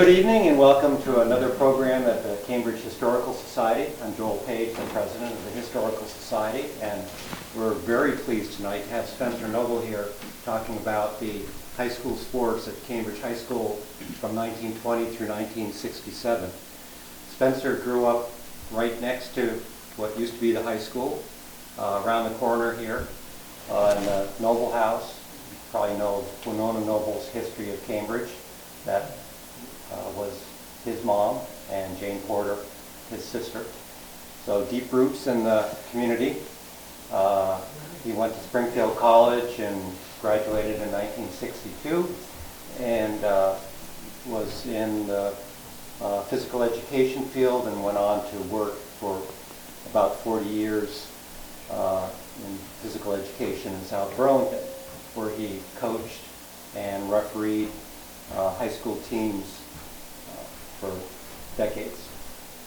good evening and welcome to another program at the Cambridge Historical Society. I'm Joel Page, the president of the Historical Society, and we're very pleased tonight to have Spencer Noble here talking about the high school sports at Cambridge High School from 1920 through 1967. Spencer grew up right next to what used to be the high school, around the corner here in the Noble House. You probably know Winona Noble's History of Cambridge. That was his mom, and Jane Porter, his sister. So deep roots in the community. He went to Springfield College and graduated in 1962 and was in the physical education field and went on to work for about 40 years in physical education in South Burlington, where he coached and refereed high school teams for decades.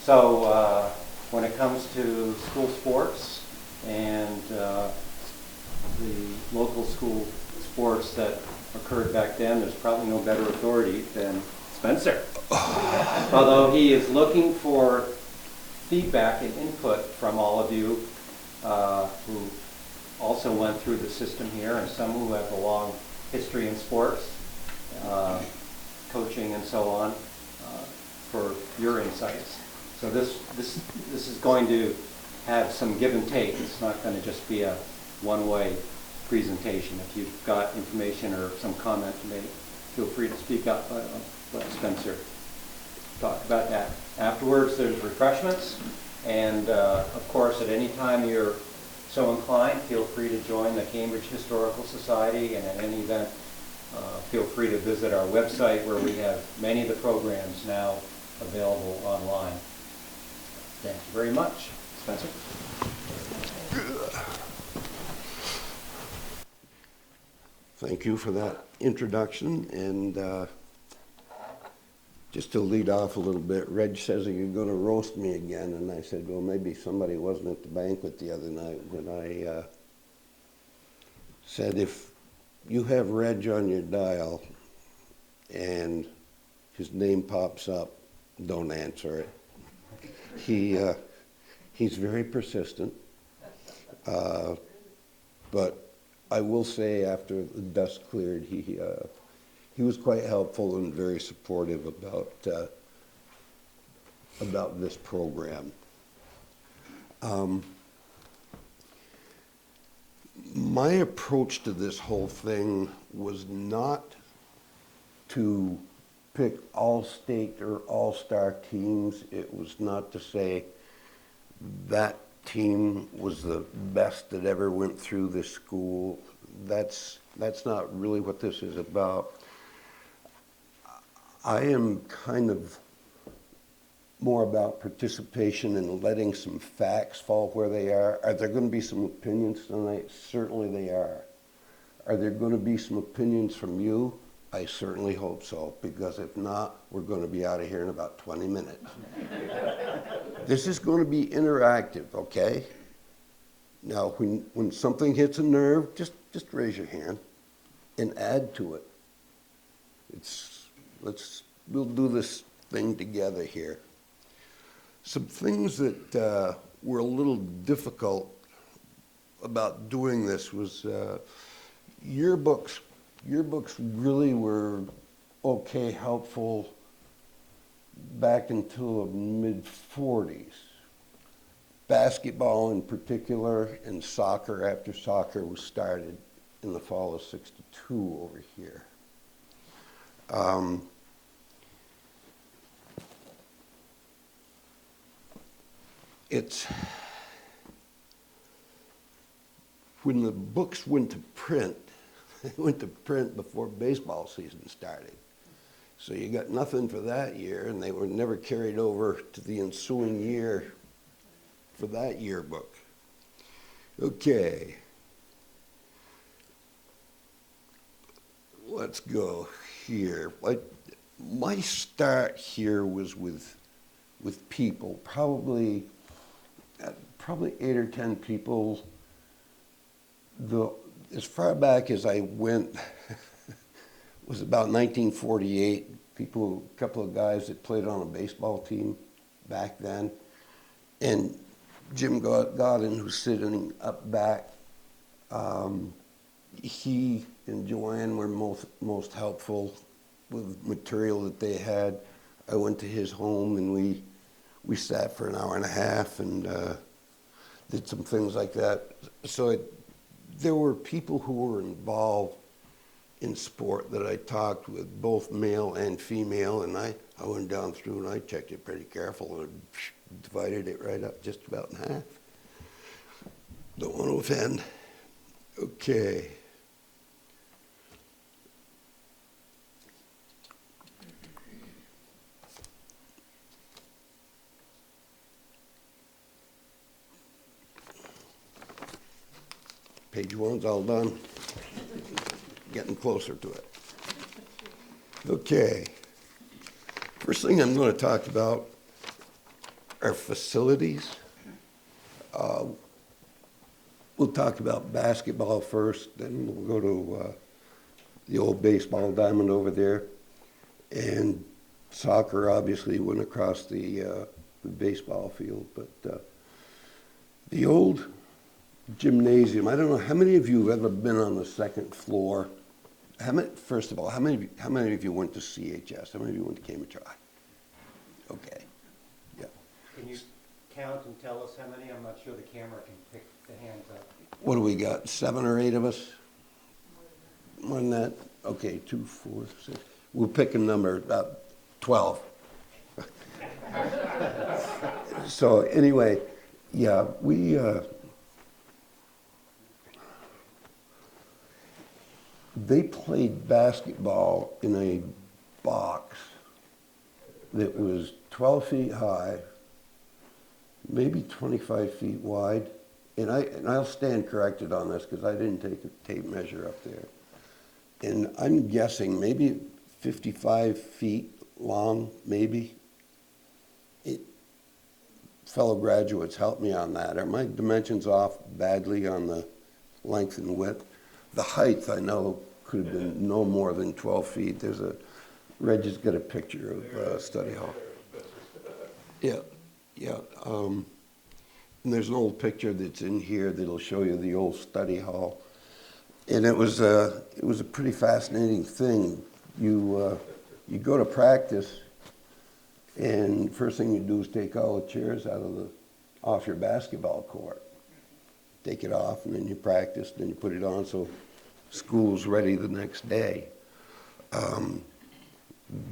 So when it comes to school sports and the local school sports that occurred back then, there's probably no better authority than Spencer. Although he is looking for feedback and input from all of you who also went through the system here, and some who have a long history in sports, coaching and so on, for your insights. So this is going to have some give and take. It's not going to just be a one-way presentation. If you've got information or some comment to make, feel free to speak up. Let Spencer talk about that. Afterwards, there's refreshments, and of course, at any time you're so inclined, feel free to join the Cambridge Historical Society, and at any event, feel free to visit our website where we have many of the programs now available online. Thank you very much. Spencer? Thank you for that introduction. And just to lead off a little bit, Reg says that you're going to roast me again. And I said, well, maybe somebody wasn't at the banquet the other night when I said, if you have Reg on your dial and his name pops up, don't answer it. He's very persistent, but I will say after the dust cleared, he was quite helpful and very supportive about this program. My approach to this whole thing was not to pick all-state or all-star teams. It was not to say that team was the best that ever went through this school. That's not really what this is about. I am kind of more about participation and letting some facts fall where they are. Are there going to be some opinions tonight? Certainly they are. Are there going to be some opinions from you? I certainly hope so, because if not, we're going to be out of here in about 20 minutes. This is going to be interactive, okay? Now, when something hits a nerve, just raise your hand and add to it. We'll do this thing together here. Some things that were a little difficult about doing this was yearbooks. Yearbooks really were okay, helpful back until the mid-40s. Basketball in particular, and soccer after soccer was started in the fall of '62 over here. When the books went to print, they went to print before baseball season started. So you got nothing for that year, and they were never carried over to the ensuing year for that yearbook. Okay. Let's go here. My start here was with people, probably 8 or 10 people. As far back as I went was about 1948, a couple of guys that played on a baseball team back then. And Jim Godin, who's sitting up back, he and Joanne were most helpful with material that they had. I went to his home and we sat for an hour and a half and did some things like that. So there were people who were involved in sport that I talked with, both male and female, and I went down through and I checked it pretty careful and divided it right up just about in half. Don't want to offend. Okay. Page one's all done. Getting closer to it. Okay. First thing I'm going to talk about are facilities. We'll talk about basketball first, then we'll go to the old baseball diamond over there. And soccer obviously went across the baseball field, but the old gymnasium, I don't know, how many of you have ever been on the second floor? First of all, how many of you went to CHS? How many of you went to Cambridge High? Okay, yeah. Can you count and tell us how many? I'm not sure the camera can pick the hands up. What do we got, 7 or 8 of us? More than that? Okay, 2, 4, 6. We'll pick a number, about 12. So anyway, yeah, they played basketball in a box that was 12 feet high, maybe 25 feet wide. And I'll stand corrected on this because I didn't take a tape measure up there. And I'm guessing maybe 55 feet long, maybe. Fellow graduates, help me on that. Are my dimensions off badly on the length and width? The height, I know, could have been no more than 12 feet. Reggie's got a picture of Study Hall. Yeah, yeah. And there's an old picture that's in here that'll show you the old Study Hall. And it was a pretty fascinating thing. You go to practice, and first thing you do is take all the chairs off your basketball court. Take it off, and then you practice, then you put it on so school's ready the next day.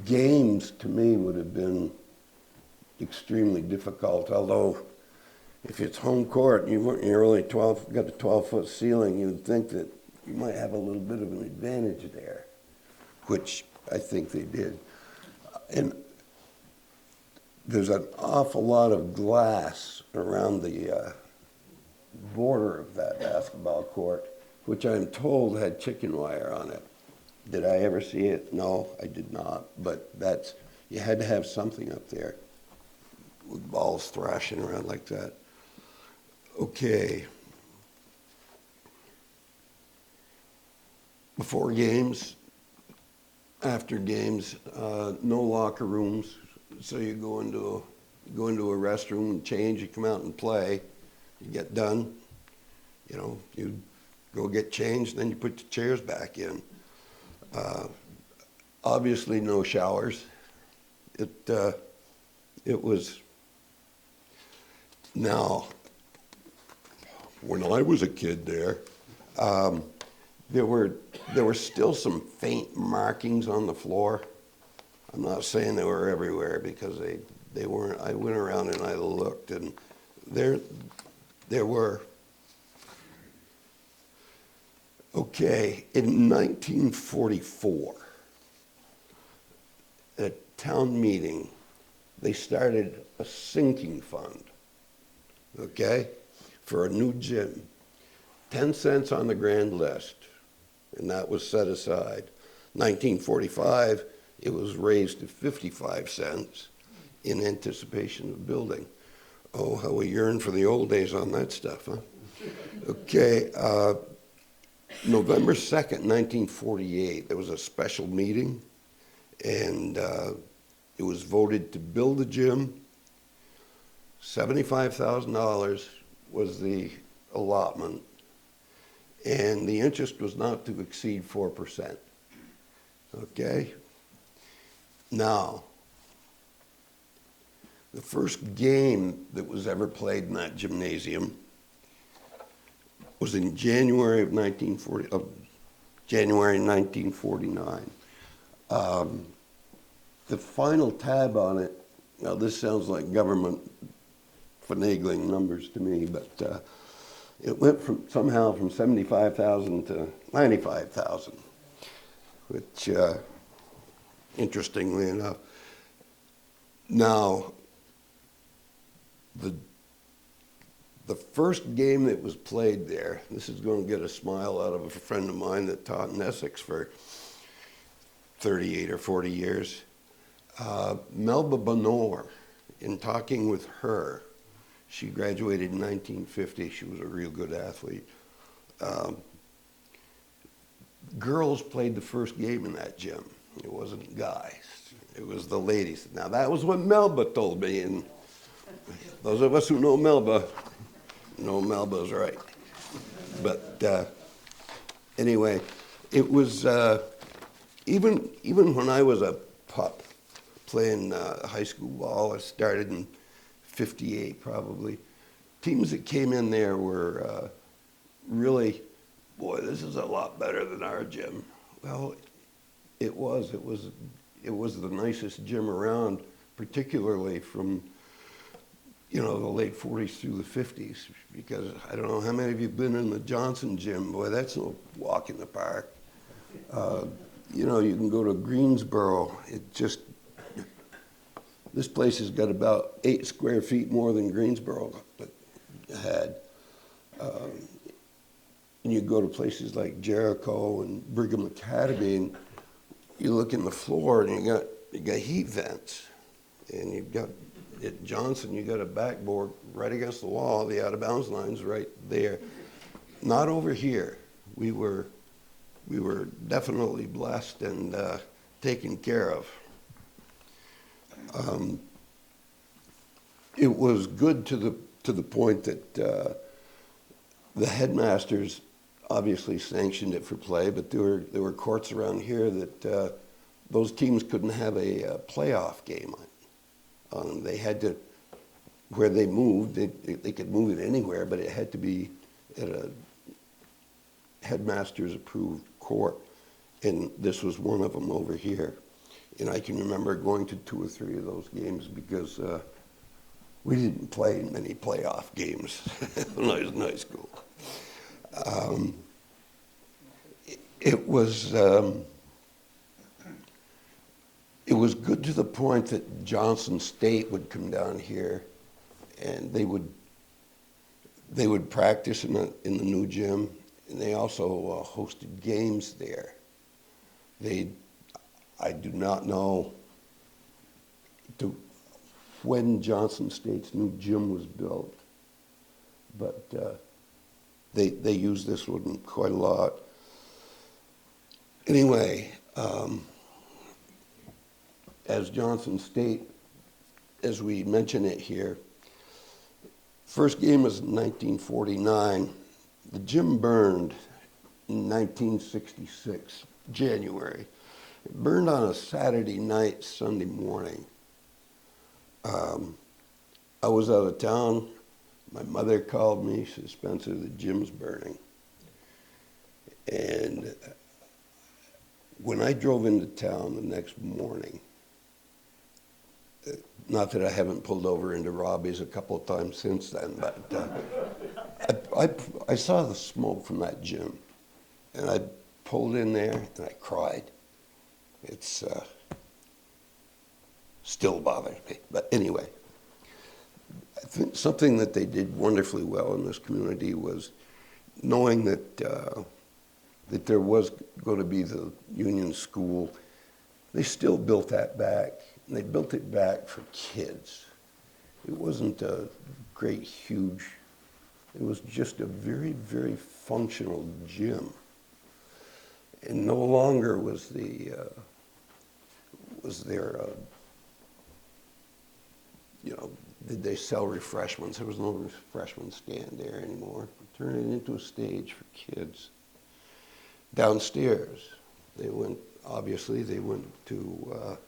Games, to me, would have been extremely difficult, although if it's home court and you're only got a 12-foot ceiling, you'd think that you might have a little bit of an advantage there, which I think they did. And there's an awful lot of glass around the border of that basketball court, which I'm told had chicken wire on it. Did I ever see it? No, I did not. But you had to have something up there with balls thrashing around like that. Okay. Before games, after games, no locker rooms. So you go into a restroom and change, you come out and play, you get done, you go get changed, then you put the chairs back in. Obviously no showers. It was, now, when I was a kid there were still some faint markings on the floor. I'm not saying they were everywhere because they weren't. I went around and I looked, and there were. Okay, in 1944, at a town meeting, they started a sinking fund, okay, for a new gym. 10 cents on the grand list, and that was set aside. 1945, it was raised to 55 cents in anticipation of building. Oh, how we yearn for the old days on that stuff, huh? Okay, November 2nd, 1948, there was a special meeting, And it was voted to build the gym. $75,000 was the allotment, and the interest was not to exceed 4%. Okay? Now, the first game that was ever played in that gymnasium was in January 1949. The final tab on it, now this sounds like government finagling numbers to me, but it went somehow from 75,000 to 95,000, which, interestingly enough, now the first game that was played there, this is going to get a smile out of a friend of mine that taught in Essex for 38 or 40 years. Melba Bonor, in talking with her, she graduated in 1950. She was a real good athlete. Girls played the first game in that gym. It wasn't guys. It was the ladies. Now, that was what Melba told me, and those of us who know Melba's right. But anyway, it was, even when I was a pup playing high school ball, I started in 58 probably. Teams that came in there were really, boy, this is a lot better than our gym. Well, it was the nicest gym around, particularly from, the late 40s through the 50s, because I don't know how many of you have been in the Johnson gym. Boy, that's no walk in the park. You can go to Greensboro. This place has got about 8 square feet more than Greensboro had. And you go to places like Jericho and Brigham Academy, and you look in the floor, and you got heat vents, and you've got at Johnson, you got a backboard right against the wall. The out of bounds line's right there. Not over here. We were definitely blessed and taken care of. It was good to the point that the headmasters obviously sanctioned it for play, but there were courts around here that those teams couldn't have a playoff game on. They had to, where they moved, they could move it anywhere, but it had to be at a headmaster's approved court, and this was one of them over here. And I can remember going to 2 or 3 of those games because we didn't play in many playoff games when I was in high school. It was good to the point that Johnson State would come down here, and they would practice in the new gym, and they also hosted games there. I do not know when Johnson State's new gym was built, but they used this one quite a lot. Anyway, as Johnson State, as we mention it here, first game was in 1949. The gym burned in 1966, January. It burned on a Saturday night, Sunday morning. I was out of town. My mother called me. She said, "Spencer, the gym's burning." And when I drove into town the next morning, not that I haven't pulled over into Robbie's a couple of times since then, but I saw the smoke from that gym, and I pulled in there and I cried. It's still bothers me. But anyway, I think something that they did wonderfully well in this community was knowing that that there was going to be the Union School. They still built that back, and they built it back for kids. It wasn't a great, huge, it was just a very, very functional gym. And no longer was was there, did they sell refreshments? There was no refreshment stand there anymore. Turn it into a stage for kids. Downstairs, obviously they went to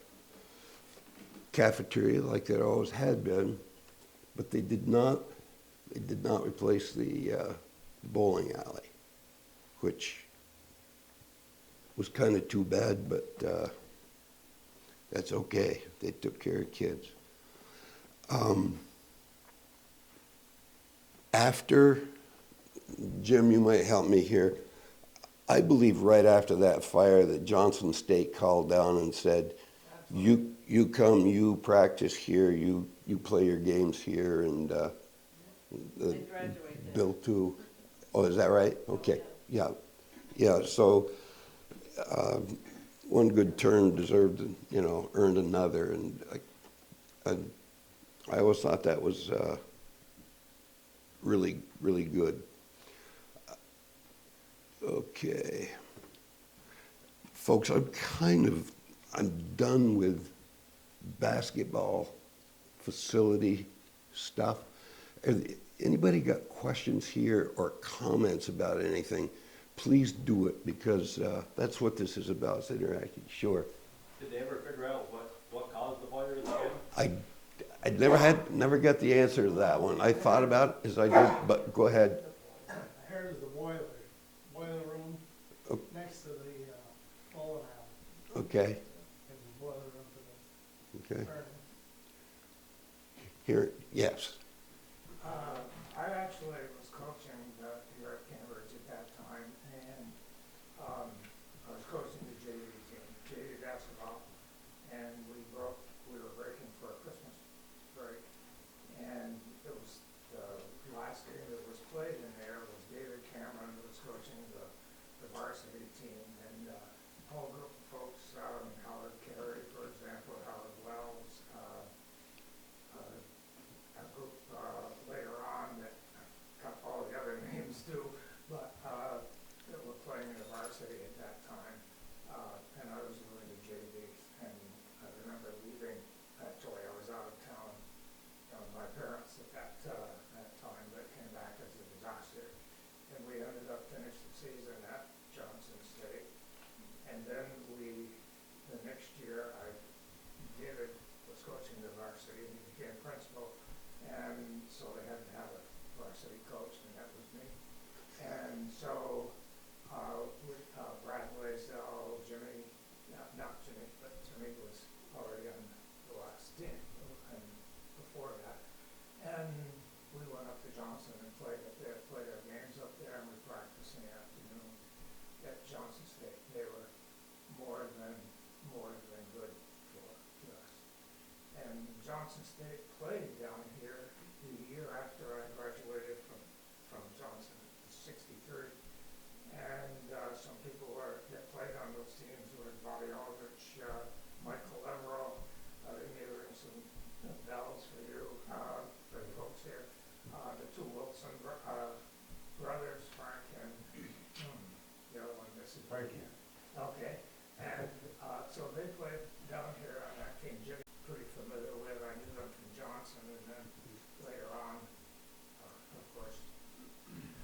cafeteria like it always had been, but they did not replace the bowling alley, which was kind of too bad, but that's okay. They took care of kids. After, Jim, you might help me here, I believe right after that fire that Johnson State called down and said, you come, you practice here, you play your games here, and Bill too. Oh, is that right? Okay, yeah. So one good turn deserved, earned another, and I always thought that was really, really good. Okay. Folks, I'm done with basketball facility stuff. Anybody got questions here or comments about anything? Please do it, because that's what this is about, it's interactive. Sure. Did they ever figure out what caused the fire again? I never got the answer to that one. I thought about it as I did, but go ahead. I heard it was the boiler room next to the bowling alley. Okay. And the boiler room for the Okay. burning. Here, yes. I actually was coaching here at Cambridge at that time, and I was coaching the JV team, JV basketball, and we were breaking for a Christmas break, and it was the last game that was played in there was David Cameron, who was coaching the varsity team, and a whole group of folks, Howard Carey, for example, Howard Wells, a group later on that got all the other names too, but that were playing in the varsity at that time, and I was doing the JVs, and I remember leaving. Actually, I was out of town. My parents at that time, but came back as a disaster, and we ended up finishing the season at Johnson State, and then the next year, David was coaching the varsity, and he became principal. And so they had to have a varsity coach, and that was me. And so Brad Blaisdell, Jimmy, not Jimmy, but Jimmy was already on the last team and before that. And we went up to Johnson and played our games up there, and we practiced in the afternoon at Johnson State. They were more than good for us. And Johnson State played down here the year after I graduated from Johnson, '63. And some people that played on those teams were Bobby Aldrich, Michael Leverell. Maybe ring some bells for you, for the folks here. The two Wilson brothers, Frank and the other one, Mrs. Frankie. Okay, and so they played down here on that team. Jimmy, pretty familiar with. I knew them from Johnson, and then later on, of course,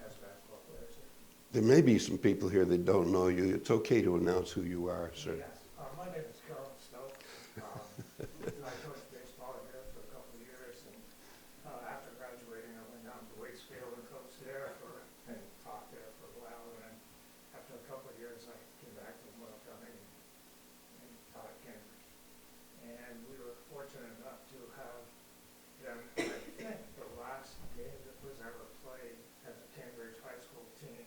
as basketball players here. There may be some people here that don't know you. It's okay to announce who you are, sir. Yes, my name is Carl Stowe. I coached baseball here for a couple of years, and after graduating, I went down to Waitsfield and coached there and taught there for a while. And then after a couple of years, I came back to Will County and taught at Cambridge. And we were fortunate enough to have them, I think, the last game that was ever played as a Cambridge high school team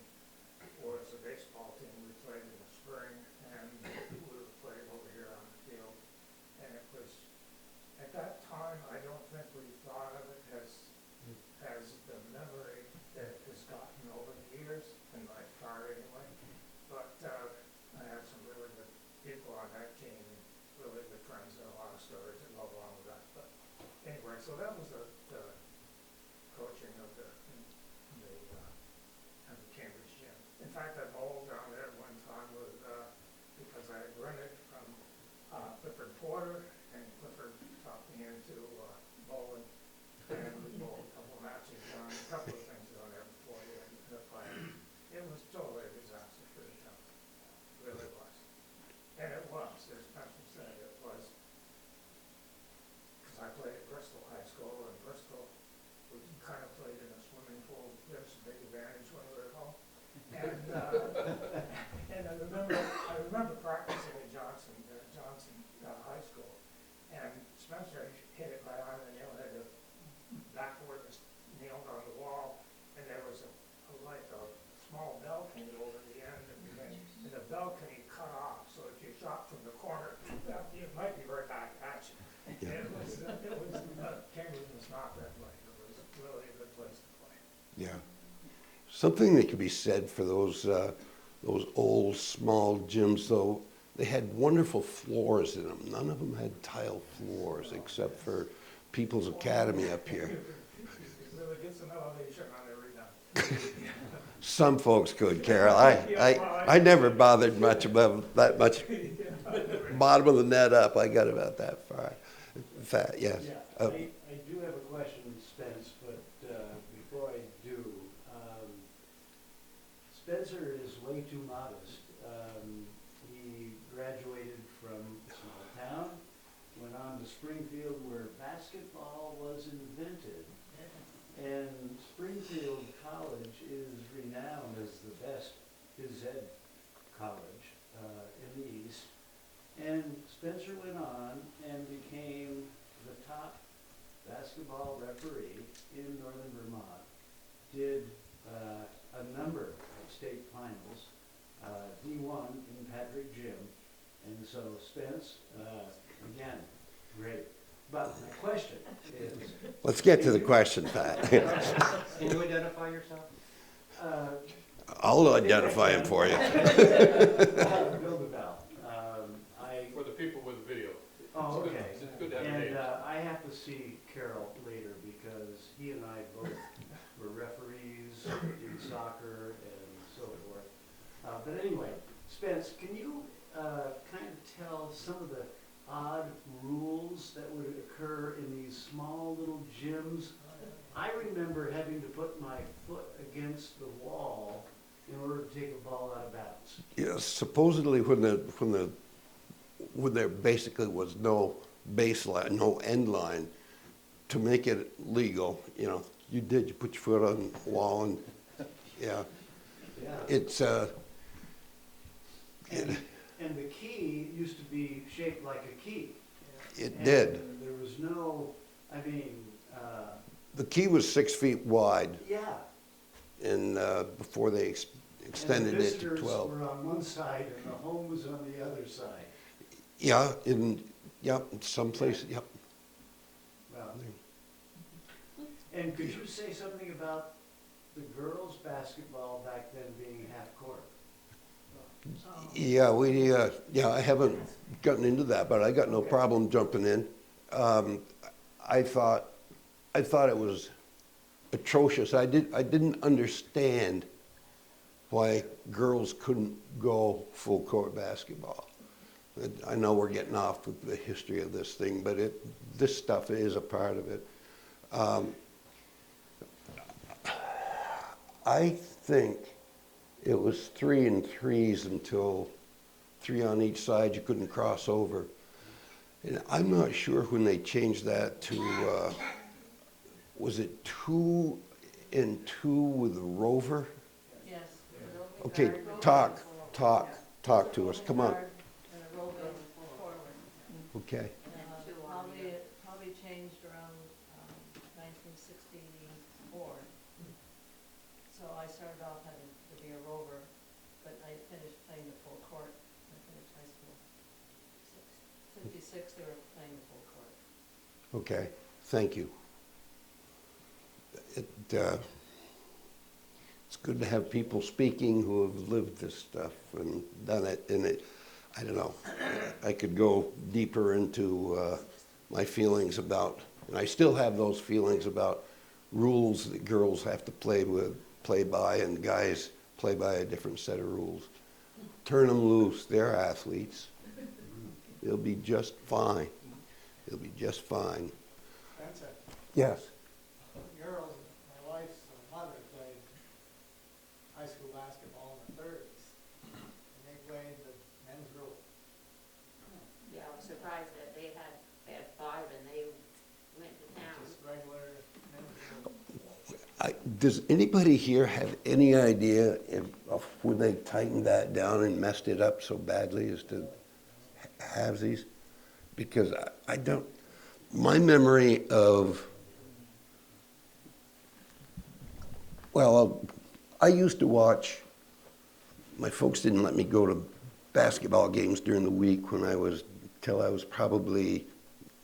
was a baseball team. We played in the spring, and we would play over here on the field. And it was, at that time, I don't think we thought of it as the memory that it has gotten over the years, in my car anyway. But Porter, and Clifford talked me into bowling, and we bowled a couple matches down, a couple of things down there before the fire. It was totally a disaster for the town, really was. And it was, as Spencer said, it was, because I played at Bristol High School, and Bristol, we kind of played in a swimming pool. There's a big advantage when we were at home. And, and I remember practicing at Johnson High School, and Spencer hit it right on the nail, had the backboard was nailed on the wall, and there was like a small balcony over the end, and the balcony cut off, so if you shot from the corner, it might be right back at you. Yeah. It was Cambridge was not that way. It was really a good place to play. Yeah. Something that could be said for those old small gyms, though, they had wonderful floors in them. None of them had tile floors except for People's Academy up here. Really gets an elevation on every night. Some folks could, Carol. I never bothered much above that much. Bottom of the net up, I got about that far. In fact, yes. Yeah, I do have a question, Spence, but before I do, Spencer is way too modest. He graduated from a small town, went on to Springfield where basketball was invented. And Springfield College is renowned as the best phys ed college in the East. And Spencer went on and became the top basketball referee in northern Vermont, did a number of state finals, D1 in Patrick Gym. And so Spence, again, great. But my question is... Let's get to the question, Pat. Can you identify yourself? I'll identify him for you. Bill DeBell. For the people with the video. Oh, It's good- okay. It's good to have your And names. I have to see Carol later because he and I both were referees in soccer and so forth. But anyway, Spence, can you kind of tell some of the odd rules that would occur in these small little gyms? I remember having to put my foot against the wall in order to take a ball out of bounds. Yes, supposedly when there basically was no baseline, no end line, to make it legal, you put your foot on the wall and, yeah. Yeah. It's, And the key used to be shaped like a key. it And did. there was no, The key was 6 feet wide, yeah. and before they extended it to 12. And the visitors were on one side and the home was on the other side. Yeah, in some places, yep. Well, and could you say something about the girls' basketball back then being half court? Yeah, I haven't gotten into that, but I got no problem jumping in. I thought it was atrocious. I didn't understand why girls couldn't go full court basketball. I know we're getting off with the history of this thing, but this stuff is a part of it. I think it was 3 and 3s until 3 on each side. You couldn't cross over. And I'm not sure when they changed that to, was it 2 and 2 with a rover? Yes. Okay, talk to us, come on. Okay. Probably changed around 1964. So I started off having to be a rover, but I finished playing the full court. I finished high school. 56, they were playing the full court. Okay, thank you. It's good to have people speaking who have lived this stuff and done it. And I don't know, I could go deeper into my feelings about, and I still have those feelings about rules that girls have to play by, and guys play by a different set of rules. Turn them loose, they're athletes. It'll be just fine. It'll be just fine. Spencer, Yes. girls, my wife's mother played high school basketball in the thirties. And they played the men's group. Yeah, I was surprised that they had five and they went to town. Just regular men's group. Does anybody here have any idea of when they tightened that down and messed it up so badly as to have these? Because I don't, my memory of, well, I used to watch, my folks didn't let me go to basketball games during the week till I was probably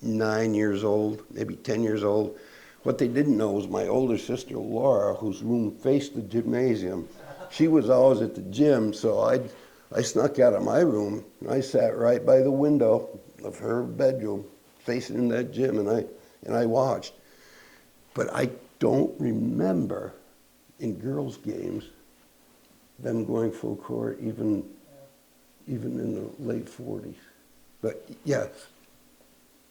9 years old, maybe 10 years old. What they didn't know was my older sister, Laura, whose room faced the gymnasium. She was always at the gym, so I snuck out of my room, and I sat right by the window of her bedroom, facing that gym, and I watched. But I don't remember in girls' games them going full court, even in the late 40s. But yes.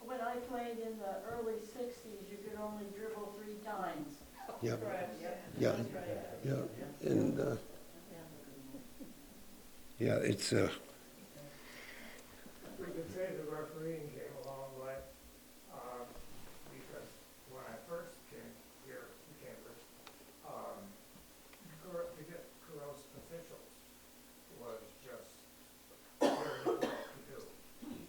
When I played in the early sixties, you could only dribble 3 times. Yeah. Correct. Yeah. That's right. Yeah, and yeah, it's We could say the refereeing came a long way, because when I first came here to Cambridge, to get girls officials was just very difficult to do.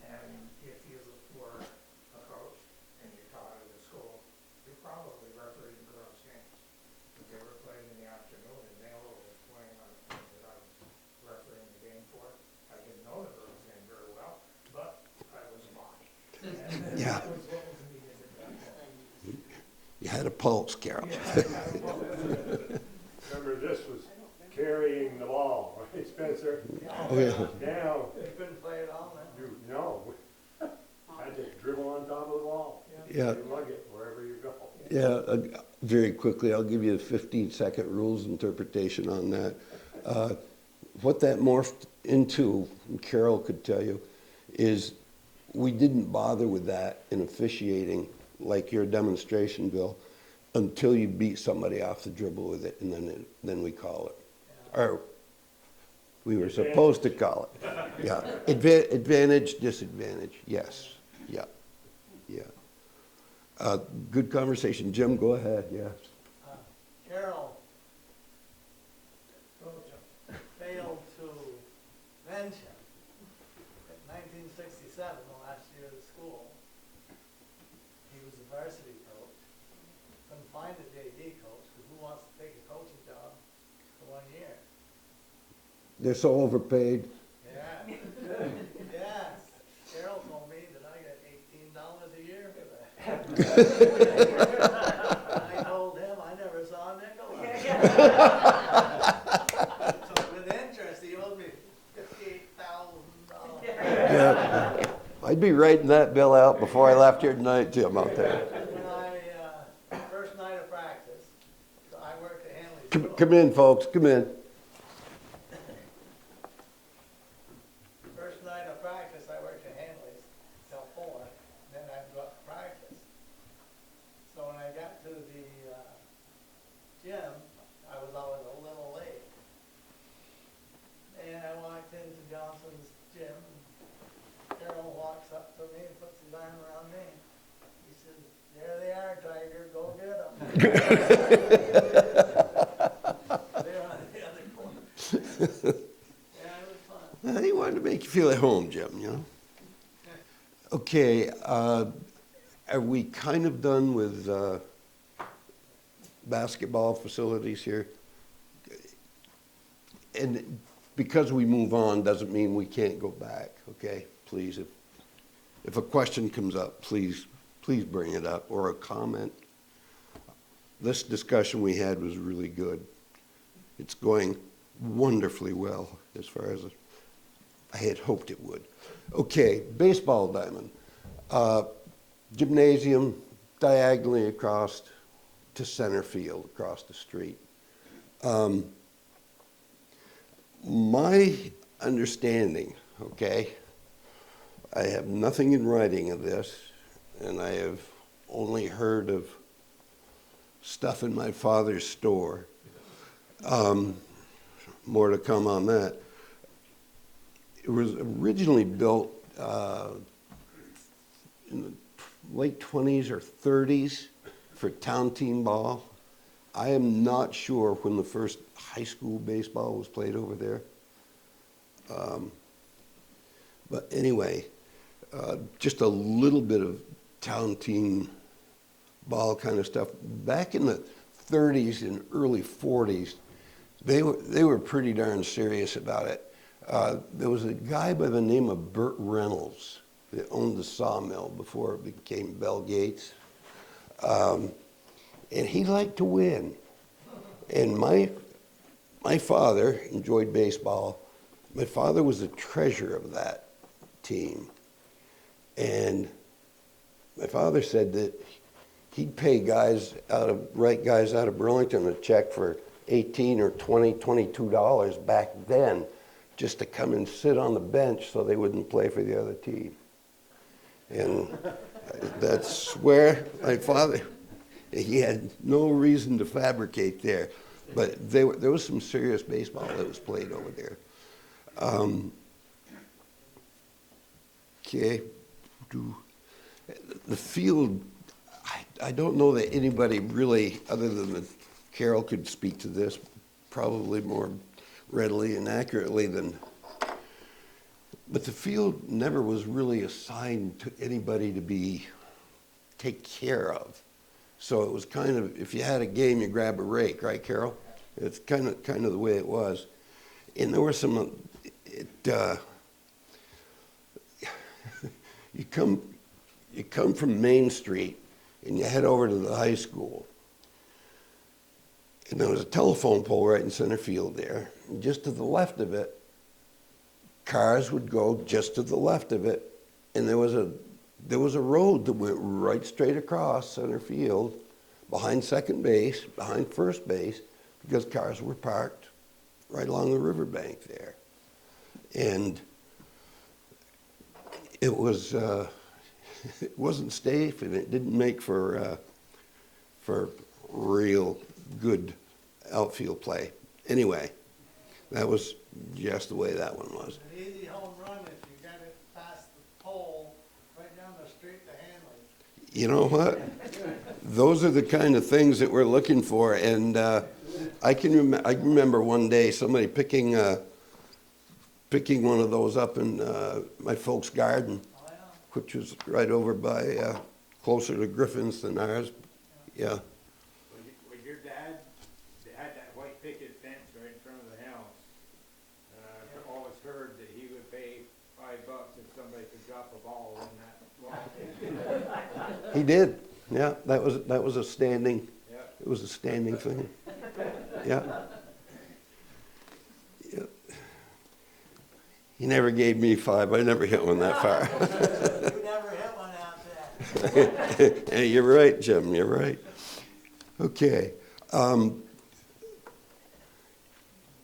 And if you were a coach and you taught at a school, you probably refereed the girls' games. If they were played in the afternoon and Naylor was playing on the team that I was refereeing the game for, I didn't know the girls' game very well, but I was watching. And Yeah. that was what was needed at that point. you had a pulse, Carol. Remember, this was carrying the ball, right, Spencer? Oh, yeah. Now, They couldn't play it all then. you know, had to dribble on top of the ball. Yeah. You lug it wherever you go. Yeah, very quickly, I'll give you a 15-second rules interpretation on that. What that morphed into, and Carol could tell you, is we didn't bother with that in officiating, like your demonstration, Bill, until you beat somebody off the dribble with it, and then we call it. Or we were supposed to call it. Yeah, advantage, disadvantage, yes, yeah, yeah. Good conversation. Jim, go ahead, yes. Carol failed to mention that 1967, the last year of the school, he was a varsity coach. Couldn't find a JV coach, because who wants to take a coaching job for 1 year? They're so overpaid. Yeah. Yes. Carol told me that I got $18 a year for that. I told him I never saw a nickel on it. So with interest, he owed me $58,000. Yeah. I'd be writing that bill out before I left here tonight, Jim, out there. When first night of practice, I worked at Hanley's. Come in, folks, come in. First night of practice, I worked at Hanley's till 4, then I'd go up to practice. So when I got to the gym, I was always a little late. And I walked into Johnson's gym, and Carol walks up to me and puts his arm around me. He says, "There they are, Tiger, go get them." They're on the other corner. Yeah, it was fun. He wanted to make you feel at home, Jim, you know? Okay, are we kind of done with basketball facilities here? And because we move on doesn't mean we can't go back, okay? Please, if a question comes up, please bring it up, or a comment. This discussion we had was really good. It's going wonderfully well as far as I had hoped it would. Okay, baseball diamond. Gymnasium diagonally across to center field across the street. My understanding, okay, I have nothing in writing of this, and I have only heard of stuff in my father's store. More to come on that. It was originally built in the late 20s or 30s for town team ball. I am not sure when the first high school baseball was played over there. But anyway, just a little bit of town team ball kind of stuff. Back in the 30s and early 40s, they were pretty darn serious about it. There was a guy by the name of Burt Reynolds that owned the sawmill before it became Bell Gates. And he liked to win. And my father enjoyed baseball. My father was the treasurer of that team. And my father said that he'd pay guys out of Burlington a check for $18 or $20, $22 back then just to come and sit on the bench so they wouldn't play for the other team. And that's where my father, he had no reason to fabricate there. But there was some serious baseball that was played over there. Okay. The field, I don't know that anybody really, other than Carol could speak to this probably more readily and accurately than, but the field never was really assigned to anybody to take care of. So it was kind of, if you had a game, you grab a rake, right, Carol? It's kind of the way it was. And there were some, you come from Main Street and you head over to the high school. And there was a telephone pole right in center field there. And just to the left of it, cars would go just to the left of it. And there was a road that went right straight across center field, behind second base, behind first base, because cars were parked right along the riverbank there. And it was, it wasn't safe, and it didn't make for real good outfield play. Anyway, that was just the way that one was. An easy home run if you got it past the pole, right down the street to Hanley. You know what? Those are the kind of things that we're looking for. And I remember one day somebody picking one of those up in my folks' garden, Oh, yeah. which was right over by closer to Griffin's than ours. Yeah. Was your dad, they had that white picket fence right in front of the house. I've always heard that he would pay $5 if somebody could drop a ball in that wall. He did. Yeah, that was a standing. Yeah. It was a standing thing. Yeah. Yeah. He never gave me 5. I never hit one that far. You never hit one out there. Hey, you're right, Jim. You're right. Okay.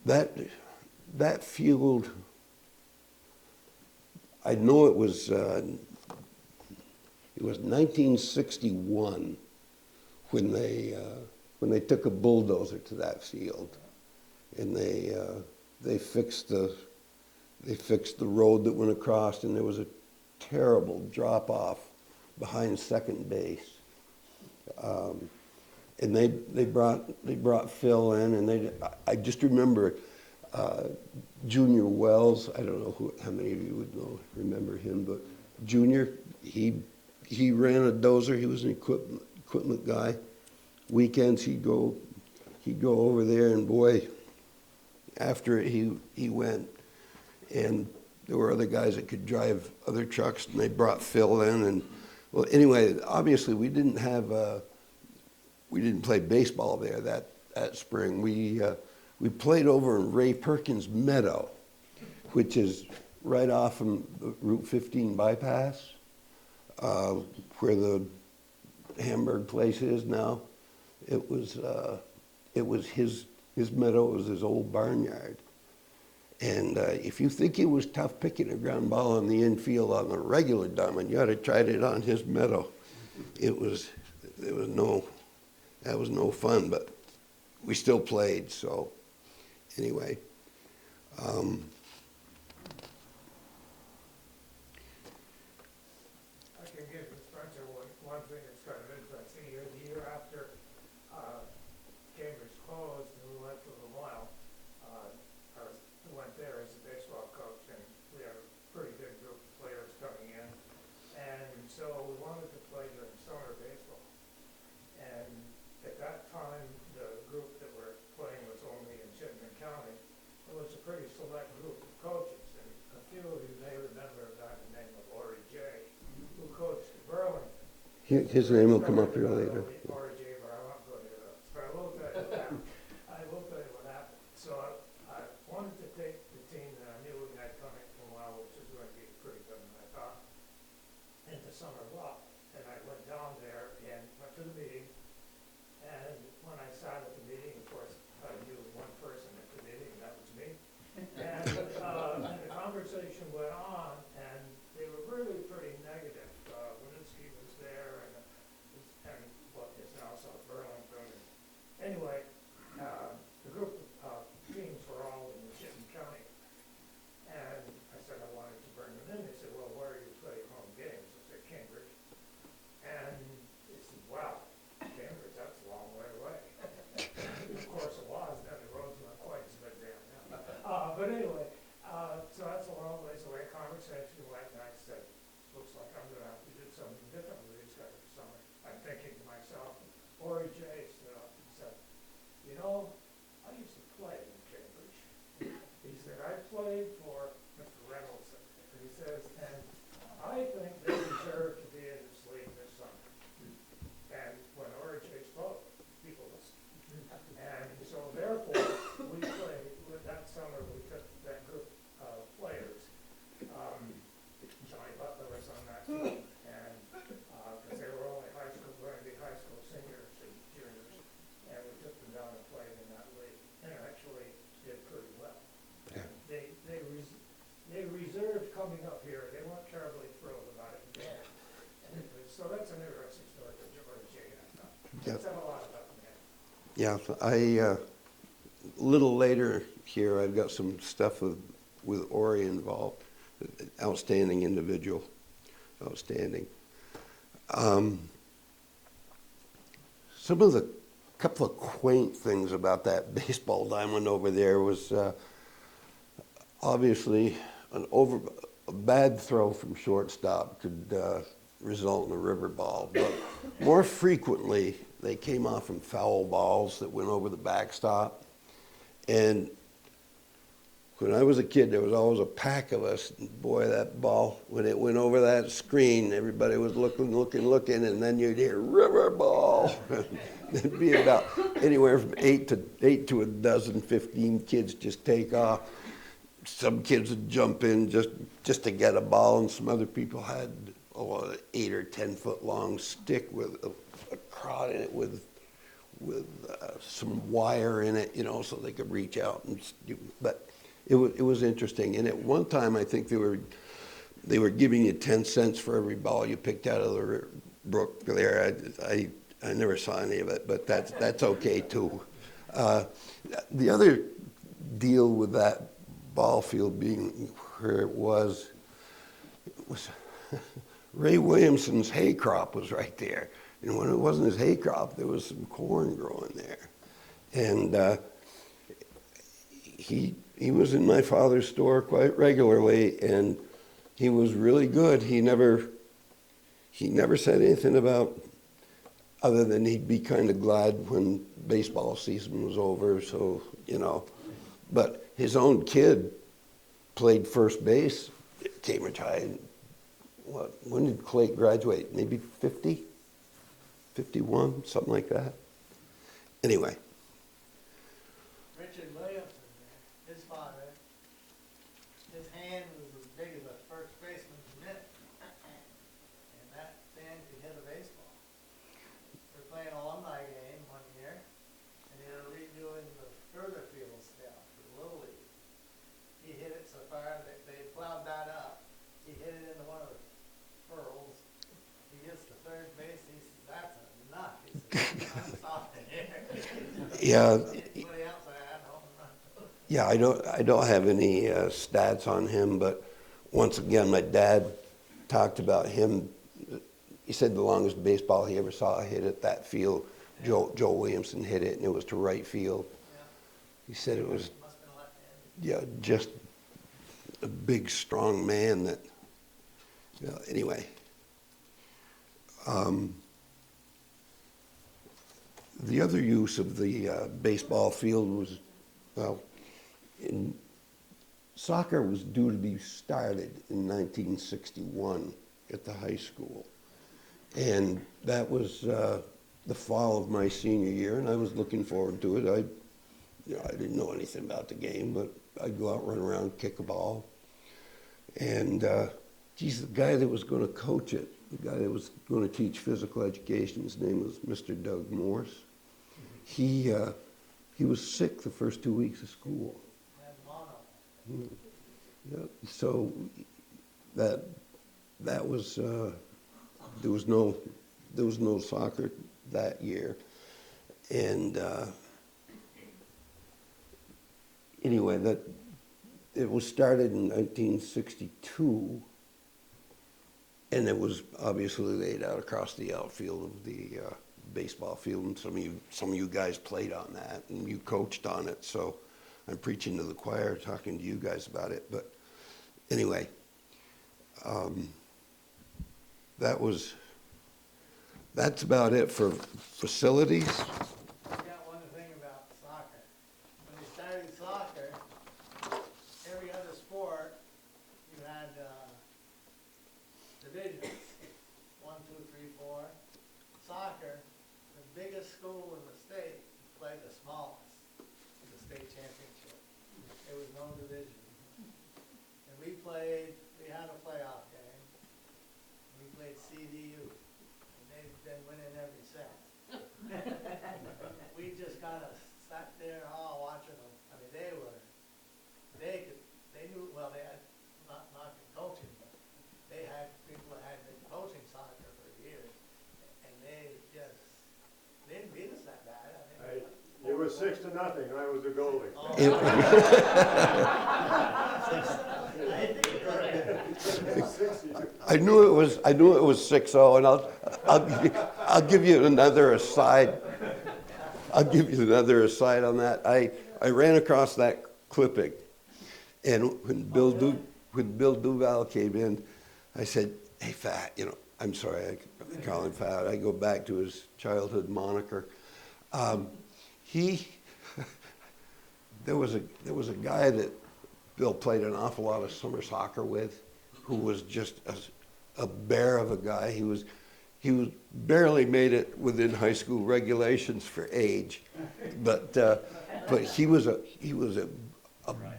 That field, I know it was 1961 when they took a bulldozer to that field, and they fixed the road that went across, and there was a terrible drop off behind second base. And they brought Phil in, and I just remember Junior Wells. I don't know how many of you remember him, but Junior, he ran a dozer. He was an equipment guy. Weekends he'd go over there, and boy, after it he went. And there were other guys that could drive other trucks, and they brought Phil in. And well, anyway, obviously we didn't play baseball there that spring. We played over in Ray Perkins Meadow, which is right off from the Route 15 bypass, where the Hamburg place is now. It was his meadow. It was his old barnyard. And if you think he was tough picking a ground ball on the infield on the regular diamond, you ought to tried it on his meadow. It was no fun, but we still played. So anyway, I can give you, Spencer, one thing that's kind of interesting. The year after Cambridge closed and we went to Vermont, I went there as a baseball coach, and we had a pretty good group of players coming in. And so we wanted to play during summer baseball. And at that time, the group that were playing was only in Chittenden County. It was a pretty select group of coaches, and a few of you may remember a guy by the name of Laurie J., who coached Burlington. his name will come up here later. Laurie J., but I won't go into that. But I will tell you what happened. I will tell you what happened. So I wanted to take the team that I knew we had coming from a while, which was going to be pretty good, and I thought, into summer ball. And I went down there and went to the meeting. And when I sat at the meeting, of course, I knew one person at the meeting, and that was me. And the conversation went on, and they were really pretty negative. Winsky was there, and what is now South Burlington. Anyway, the group of teams were all in Chittenden County. And I said I wanted to bring them in. They said, well, where are you playing home games? I said, Cambridge. And they said, wow, Cambridge, that's a long way away. Of course it was, then the roads weren't quite as good there now. But anyway, so that's a long ways away. Conversation went, and I said, looks like I'm gonna have to do something different with these guys this summer. I'm thinking to myself, Laurie J. stood up and said, you know, I used to play in Cambridge. He said, I played for Mr. Reynolds. And he says, and I think they deserve to be in this league this summer. And when Laurie J. spoke, people listened. And so therefore, we played, with that summer, we took that group of players. Johnny Butler was on that team, and, because they were only going to be high school seniors and juniors, and we took them down and played in that league, and actually did pretty well. Yeah. They reserved coming up here, they weren't terribly thrilled about it. So that's an interesting story for George J. I thought. Yep. Said a lot about him. Yeah, so a little later here, I've got some stuff with Ori involved. Outstanding individual, outstanding. Some of the couple of quaint things about that baseball diamond over there was obviously a bad throw from shortstop could result in a river ball, but more frequently they came off in foul balls that went over the backstop. And when I was a kid, there was always a pack of us. Boy, that ball, when it went over that screen, everybody was looking, and then you'd hear river ball. It'd be about anywhere from 8 to a dozen, 15 kids just take off. Some kids would jump in just to get a ball, and some other people had an 8 or 10 foot long stick with a crowd in it with some wire in it, so they could reach out and. But it was interesting. And at one time, I think they were giving you 10 cents for every ball you picked out of the brook there. I never saw any of it, but that's okay too. The other deal with that ball field being where it was Ray Williamson's hay crop was right there. And when it wasn't his hay crop, there was some corn growing there. And he was in my father's store quite regularly, and he was really good. He never said anything about, other than he'd be kind of glad when baseball season was over, so, But his own kid played first base at Cambridge High. When did Clay graduate? Maybe 50? 51, something like that. Anyway. Richard Williamson, his father, his hand was as big as a first baseman's mitt. And that man could hit a baseball. We were playing an alumni game one year, and they were redoing the further field stuff for the Little League. He Yeah, Anybody else I don't. yeah, I don't have any stats on him, but once again, my dad talked about him. He said the longest baseball he ever saw hit at that field, Joe Williamson hit it, and it was to right field. Yeah. He said it was, Must have been left-handed. yeah, just a big, strong man that, anyway. The other use of the baseball field was, well, soccer was due to be started in 1961 at the high school. And that was the fall of my senior year, and I was looking forward to it. I didn't know anything about the game, but I'd go out, run around, kick a ball. And, geez, the guy that was going to coach it, the guy that was going to teach physical education, his name was Mr. Doug Morse. He was sick the first 2 weeks of school. Had mono. Yeah, so that was there was no soccer that year, and anyway, that it was started in 1962, and it was obviously laid out across the outfield of the baseball field, and some of you guys played on that, and you coached on it, so I'm preaching to the choir, talking to you guys about it, but anyway, that's about it for facilities. I got one thing about soccer. When they started soccer, every other sport, you had divisions, 1, 2, 3, 4. Soccer, the biggest school in the state played the smallest in the state championship. There was no division. And we had a playoff game. We played CDU, and they've been winning every set. We just kind of sat there, watching them. I mean, they knew, well, they had, not in coaching, but they had people that had been coaching soccer for years, and they didn't beat us that bad. I mean, It was 6-0, I was the goalie. I knew it was 6-0, and I'll give you another aside. I'll give you another aside on that. I ran across that clipping, and when Bill Duval came in, I said, "Hey, Fat," I'm sorry, I call him Fat. I go back to his childhood moniker. There was a guy that Bill played an awful lot of summer soccer with, who was just a bear of a guy. He was barely made it within high school regulations for age, but he was a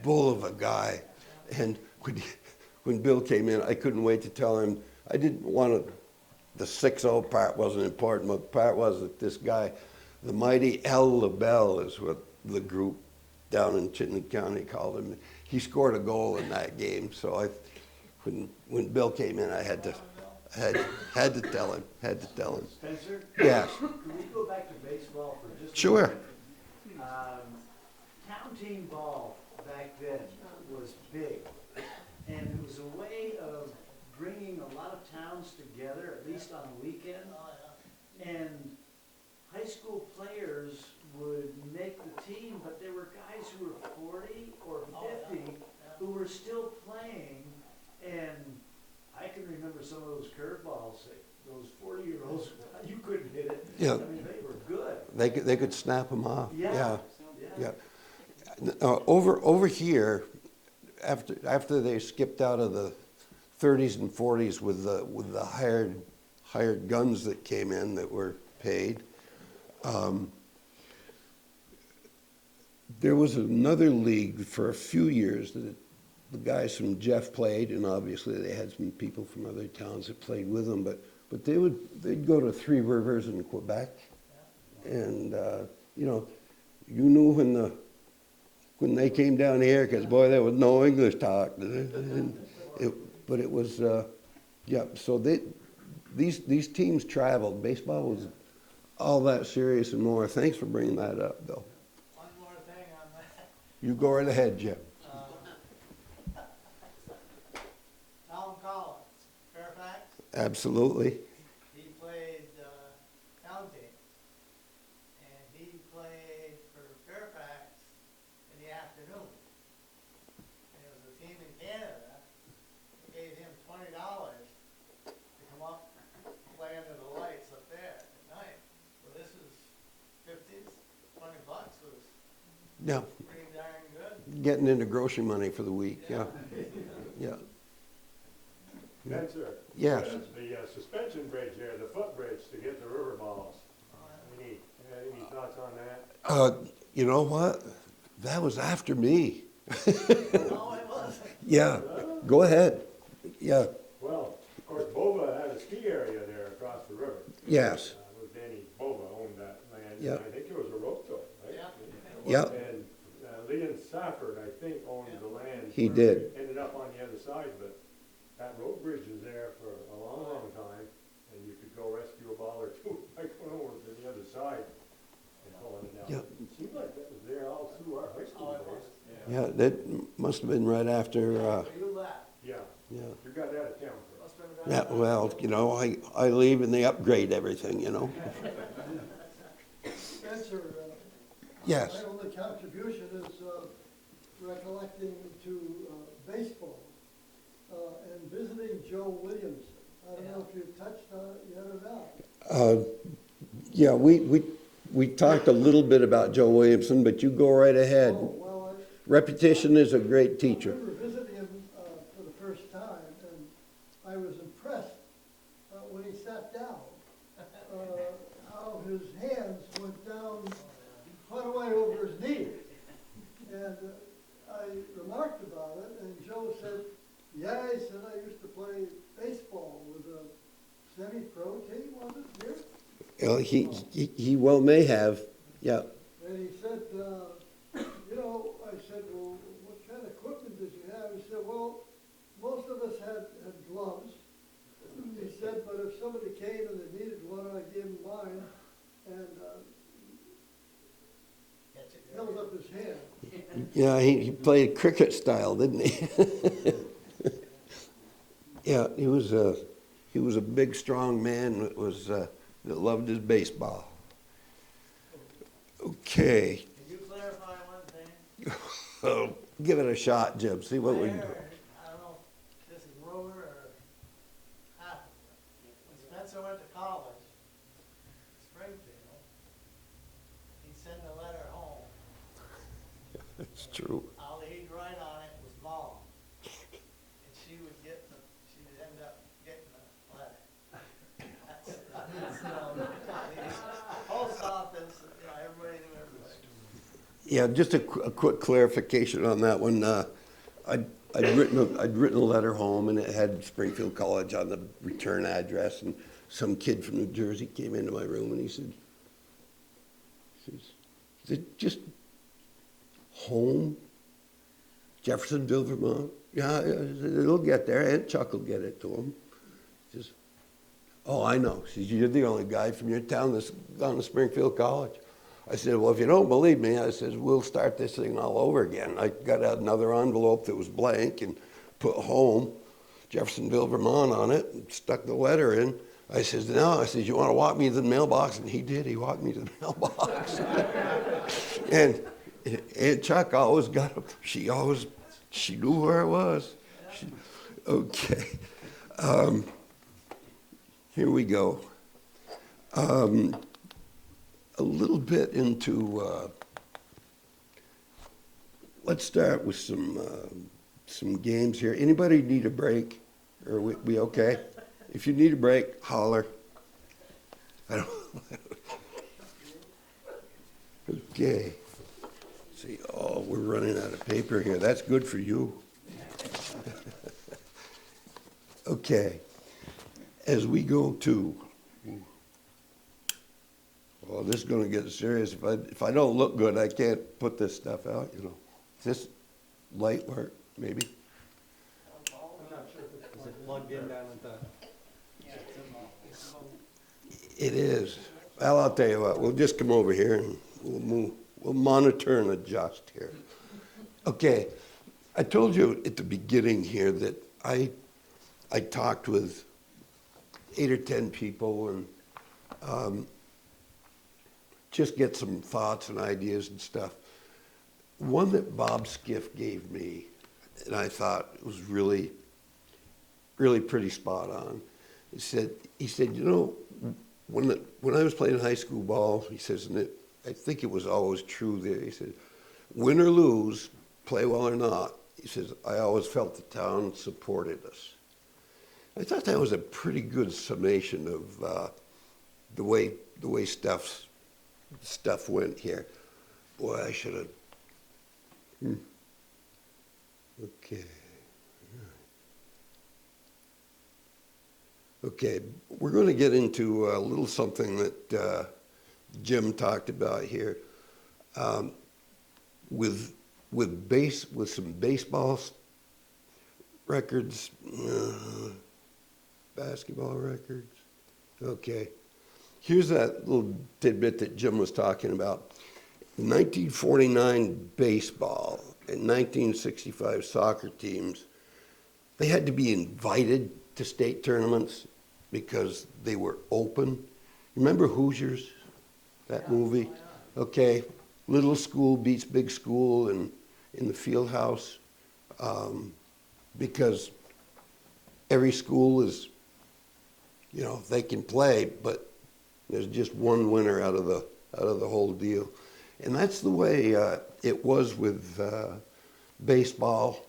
bull of a guy. And when Bill came in, I couldn't wait to tell him. I didn't want to. The 6-0 part wasn't important. The part was that this guy, the mighty El LaBelle, is what the group down in Chittenden County called him. He scored a goal in that game. So when Bill came in, I had to tell him. Spencer? Yes. Can we go back to baseball for just a Sure. minute? Town team ball back then was big, and it was a way of bringing a lot of towns together, at least on a weekend. And high school players would make the team, but there were guys who were 40 or 50 who were still playing, and I can remember some of those curveballs, those 40-year-olds, you couldn't hit it. Yeah. I mean, they were good. They could snap them off. Yeah. Over here, after they skipped out of the 30s and 40s with the hired guns that came in that were paid, there was another league for a few years that the guys from Jeff played, and obviously they had some people from other towns that played with them, but they'd go to Three Rivers in Quebec, and you knew when they came down here, because boy, there was no English talk, but it was so these teams traveled. Baseball was all that serious and more. Thanks for bringing that up, Bill. You go right ahead, Jim. Alan Collins, Fairfax, Absolutely. he played county, and he played for Fairfax in the afternoon. And it was a team in Canada, they gave him $20 to come up and play under the lights up there at night. So this was 50s, $20 was Yeah, pretty darn good. getting into grocery money for the week, yeah. Yeah. Spencer. Yes. The suspension bridge there, the footbridge to get the river balls. Any thoughts on that? You know what? That was after me. No, it wasn't. Yeah, go ahead. Yeah, Well, of course, Bova had a ski area there across the river. yes, With Danny Bova owned that land. Yeah. I think it was a rope to it, right? Yeah. Yep. And Leon Safford, I think, owned the land. He where did. it ended up on the other side, but that road bridge was there for a long, long time. And you could go rescue a ball or two by going over to the other side and pulling it down. Yeah. It seemed like that was there all through our high school Oh, it was. days. yeah, that must have been right after, You left. Yeah, yeah. you got out of town for Must have been about Yeah, well, you know, I leave and they upgrade everything, you know? Spencer, Yes. my only contribution is recollecting to baseball and visiting Joe Williamson. I don't know if you've touched on it yet or not. Yeah, we talked a little bit about Joe Williamson, but you go right ahead. Oh, well, Repetition is a great I teacher. remember visiting him for the first time, and I was impressed when he sat down, how his hands went down quite a way over his knee. And I remarked about it, and Joe said, yeah, he said, I used to play baseball with a semi-pro team, was it, here? Well, he well may have, yeah. And he said, you know, I said, well, what kind of equipment did you have? He said, well, most of us had gloves. He said, but if somebody came and they needed one, I gave him mine, and held up his hand. Yeah, he played cricket style, didn't he? Yeah, he was a big, strong man that that loved his baseball. Okay, Can you clarify one thing? oh, give it a shot, Jim. See what we I can do. heard, I don't know if this is rumor or half of it. When Spencer went to college, Springfield, he'd send a letter home. It's true. All he'd write on it was Mom. And she would end up getting the letter. The post office, you know, everybody knew everybody. Yeah, just a quick clarification on that one. I'd written a letter home, and it had Springfield College on the return address, and some kid from New Jersey came into my room, and he said, is it just home? Jeffersonville, Vermont? Yeah, it'll get there. Aunt Chuck will get it to him. He says, oh, I know. She says, you're the only guy from your town that's gone to Springfield College. I said, well, if you don't believe me, I says, we'll start this thing all over again. I got another envelope that was blank and put home, Jeffersonville, Vermont on it, and stuck the letter in. I says, no, I says, you want to walk me to the mailbox? And he did. He walked me to the mailbox. And Aunt Chuck always got him. She knew where it was. Okay. Here we go. A little bit into, let's start with some games here. Anybody need a break? Or we okay? If you need a break, holler. I don't. Okay. See, oh, we're running out of paper here. That's good for you. Okay. As we go to, well, this is going to get serious. If I don't look good, I can't put this stuff out, you know. Is this light work, maybe? I'm not sure if it's plugged in down at the... It is. Well, I'll tell you what, we'll just come over here and we'll monitor and adjust here. Okay, I told you at the beginning here that I talked with 8 or 10 people and just get some thoughts and ideas and stuff. One that Bob Skiff gave me, and I thought it was really, really pretty spot on. He said, you know, when I was playing high school ball, he says, and I think it was always true there, he said, win or lose, play well or not, he says, I always felt the town supported us. I thought that was a pretty good summation of the way stuff went here. Boy, I should have. Okay. Okay, we're going to get into a little something that Jim talked about here. With some baseball records, basketball records. Okay, here's that little tidbit that Jim was talking about. 1949 baseball and 1965 soccer teams, they had to be invited to state tournaments because they were open. Remember Hoosiers, that movie? Okay, little school beats big school in the field house, because every school is, you know, they can play, but there's just one winner out of the whole deal. And that's the way it was with baseball.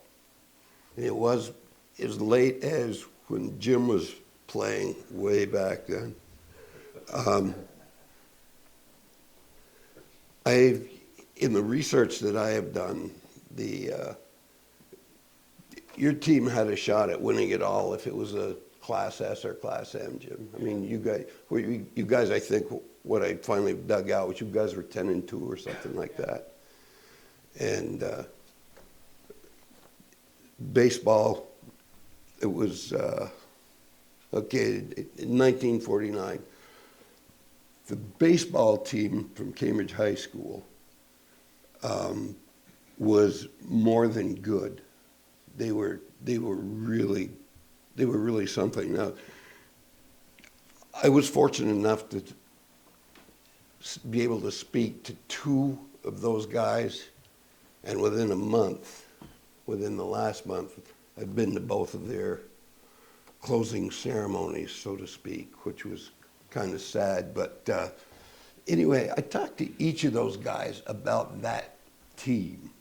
It was as late as when Jim was playing way back then. In the research that I have done, your team had a shot at winning it all if it was a Class S or Class M, Jim. I mean, you guys, I think what I finally dug out was you guys were 10-2 or something like that. And baseball, it was, okay, in 1949, the baseball team from Cambridge High School was more than good. They were really something. Now, I was fortunate enough to be able to speak to 2 of those guys, and within the last month, I've been to both of their closing ceremonies, so to speak, which was kind of sad. But anyway, I talked to each of those guys about that team,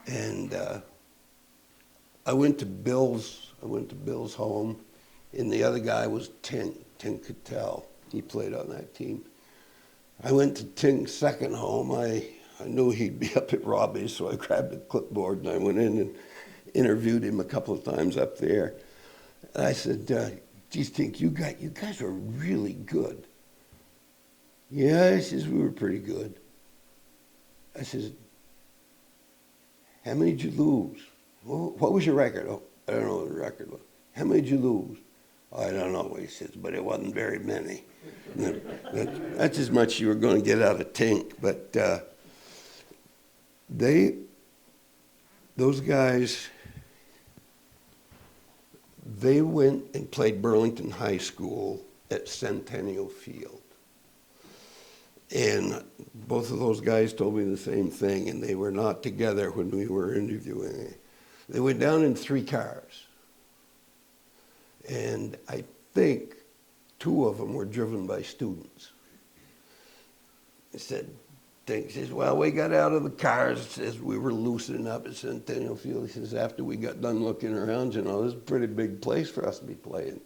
and I went to Bill's home, and the other guy was Tink Cattell. He played on that team. I went to Tink's second home. I knew he'd be up at Robbie's, so I grabbed a clipboard and I went in and interviewed him a couple of times up there. And I said, geez, Tink, you guys are really good. Yeah, he says, we were pretty good. I says, how many did you lose? Well, what was your record? Oh, I don't know what the record was. How many did you lose? I don't know, he says, but it wasn't very many. That's as much you were going to get out of Tink. But those guys, they went and played Burlington High School at Centennial Field. And both of those guys told me the same thing, and they were not together when we were interviewing. They went down in 3 cars. And I think 2 of them were driven by students. He said, well, we got out of the cars. He says, we were loosening up at Centennial Field. He says, after we got done looking around, you know, this is a pretty big place for us to be playing.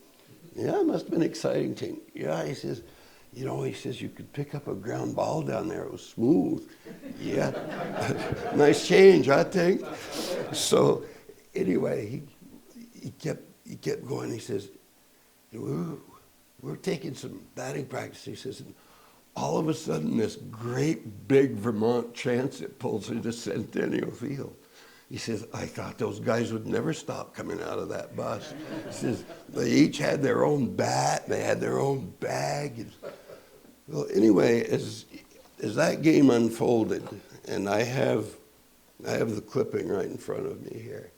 Yeah, it must have been exciting to him. Yeah, he says, you know, he says, you could pick up a ground ball down there. It was smooth. Yeah, nice change, I think. So anyway, he kept going. He says, we're taking some batting practice. He says, and all of a sudden, this great big Vermont transit pulls into Centennial Field. He says, I thought those guys would never stop coming out of that bus. He says, they each had their own bat, they had their own bag. Well, anyway, as that game unfolded, and I have I have the clipping right in front of me here.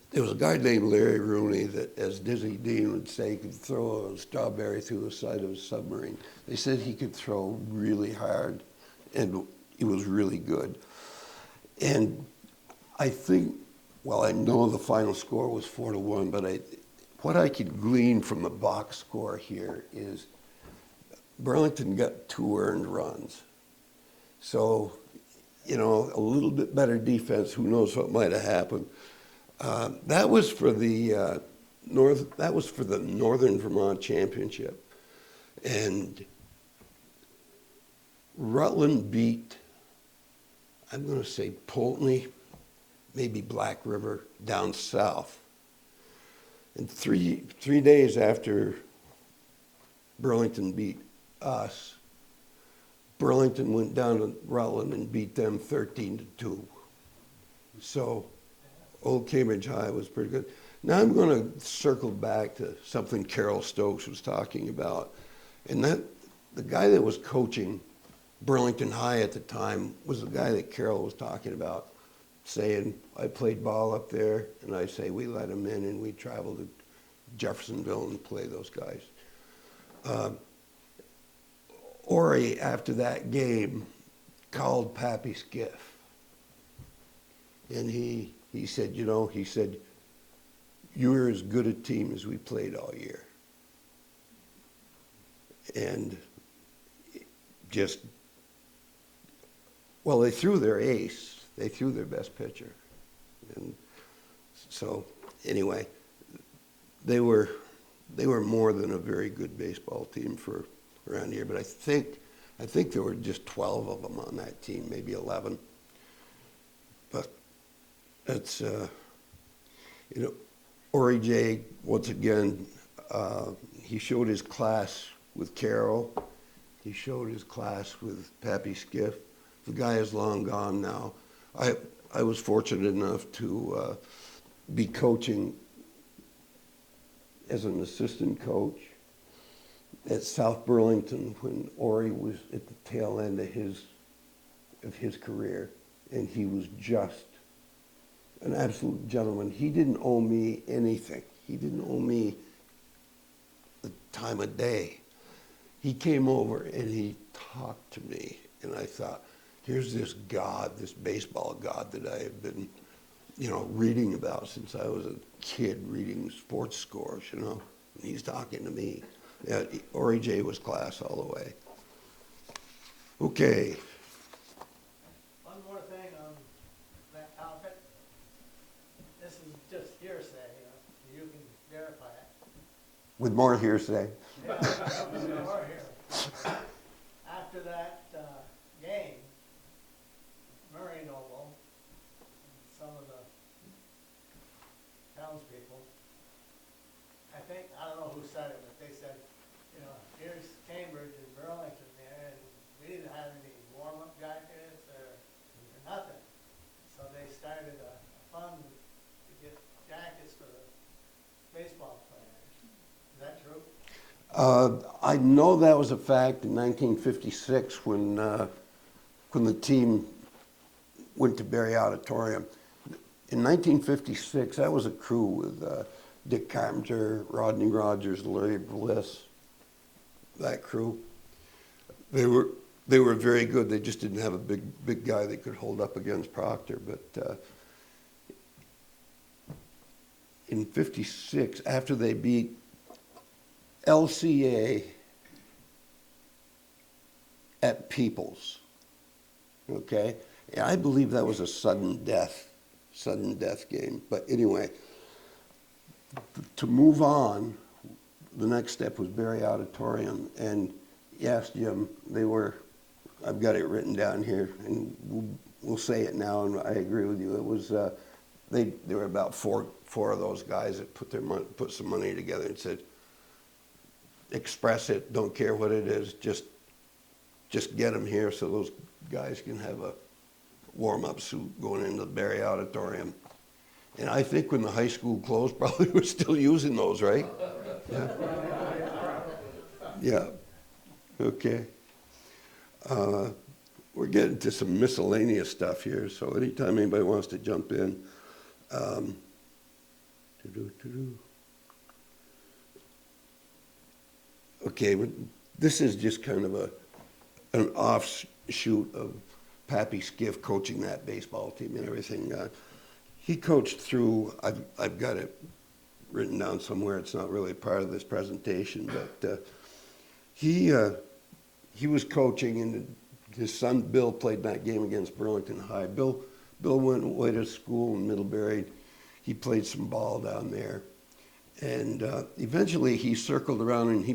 There was a guy named Larry Rooney that, as Dizzy Dean would say, could throw a strawberry through the side of a submarine. They said he could throw really hard, and he was really good. And I think, well, I know the final score was 4-1, but what I could glean from the box score here is Burlington got 2 earned runs. So, you know, a little bit better defense, who knows what might have happened. That was for the Northern Vermont Championship, and Rutland beat, I'm going to say Poultney, maybe Black River down south. And three days after Burlington beat us, Burlington went down to Rutland and beat them 13-2. So Old Cambridge High was pretty good. Now I'm going to circle back to something Carol Stokes was talking about. And that the guy that was coaching Burlington High at the time was the guy that Carol was talking about, saying, I played ball up there, and I say, we let him in, and we travel to Jeffersonville and play those guys. Ori, after that game, called Pappy Skiff. And he said, you know, he said, you were as good a team as we played all year. And just, well, they threw their ace. They threw their best pitcher. And so, anyway, they were more than a very good baseball team for around here. But I think there were just 12 of them on that team, maybe 11. But that's, you know, Ori J, once again, he showed his class with Carol. He showed his class with Pappy Skiff. The guy is long gone now. I was fortunate enough to be coaching as an assistant coach at South Burlington when Ori was at the tail end of his career, and he was just an absolute gentleman. He didn't owe me anything. He didn't owe me the time of day. He came over and he talked to me, and I thought, here's this God, this baseball God that I have been, you know, reading about since I was a kid, reading sports scores, you know, and he's talking to me. Yeah, Ori J was class all the way. Okay. One more thing on that topic. This is just hearsay, you can verify it. With more hearsay. Yeah, more hearsay. After that game, Murray Noble, and some of the townspeople, I don't know who said it, but they said, you know, here's Cambridge and Burlington there, and we didn't have any warm-up jackets or nothing. So they started a fund to get jackets for the baseball players. Is that true? I know that was a fact in 1956 when the team went to Barry Auditorium. In 1956, that was a crew with Dick Carpenter, Rodney Rogers, Larry Bliss, that crew. They were very good. They just didn't have a big guy that could hold up against Proctor. But in 56, after they beat LCA at Peoples, okay? And I believe that was a sudden death game. But anyway, to move on, the next step was Barry Auditorium. And yes, Jim, I've got it written down here, and we'll say it now, and I agree with you. It was, there were about four of those guys that put some money together and said, express it, don't care what it is, just get them here so those guys can have a warm-up suit going into the Barry Auditorium. And I think when the high school closed, probably we're still using those, right? Yeah. Yeah. Okay. we're getting to some miscellaneous stuff here, so anytime anybody wants to jump in. To-do. Okay, this is just kind of an offshoot of Pappy Skiff coaching that baseball team and everything. He coached through, I've got it written down somewhere, it's not really part of this presentation, but he was coaching, and his son Bill played that game against Burlington High. Bill went away to school in Middlebury. He played some ball down there. And eventually he circled around and he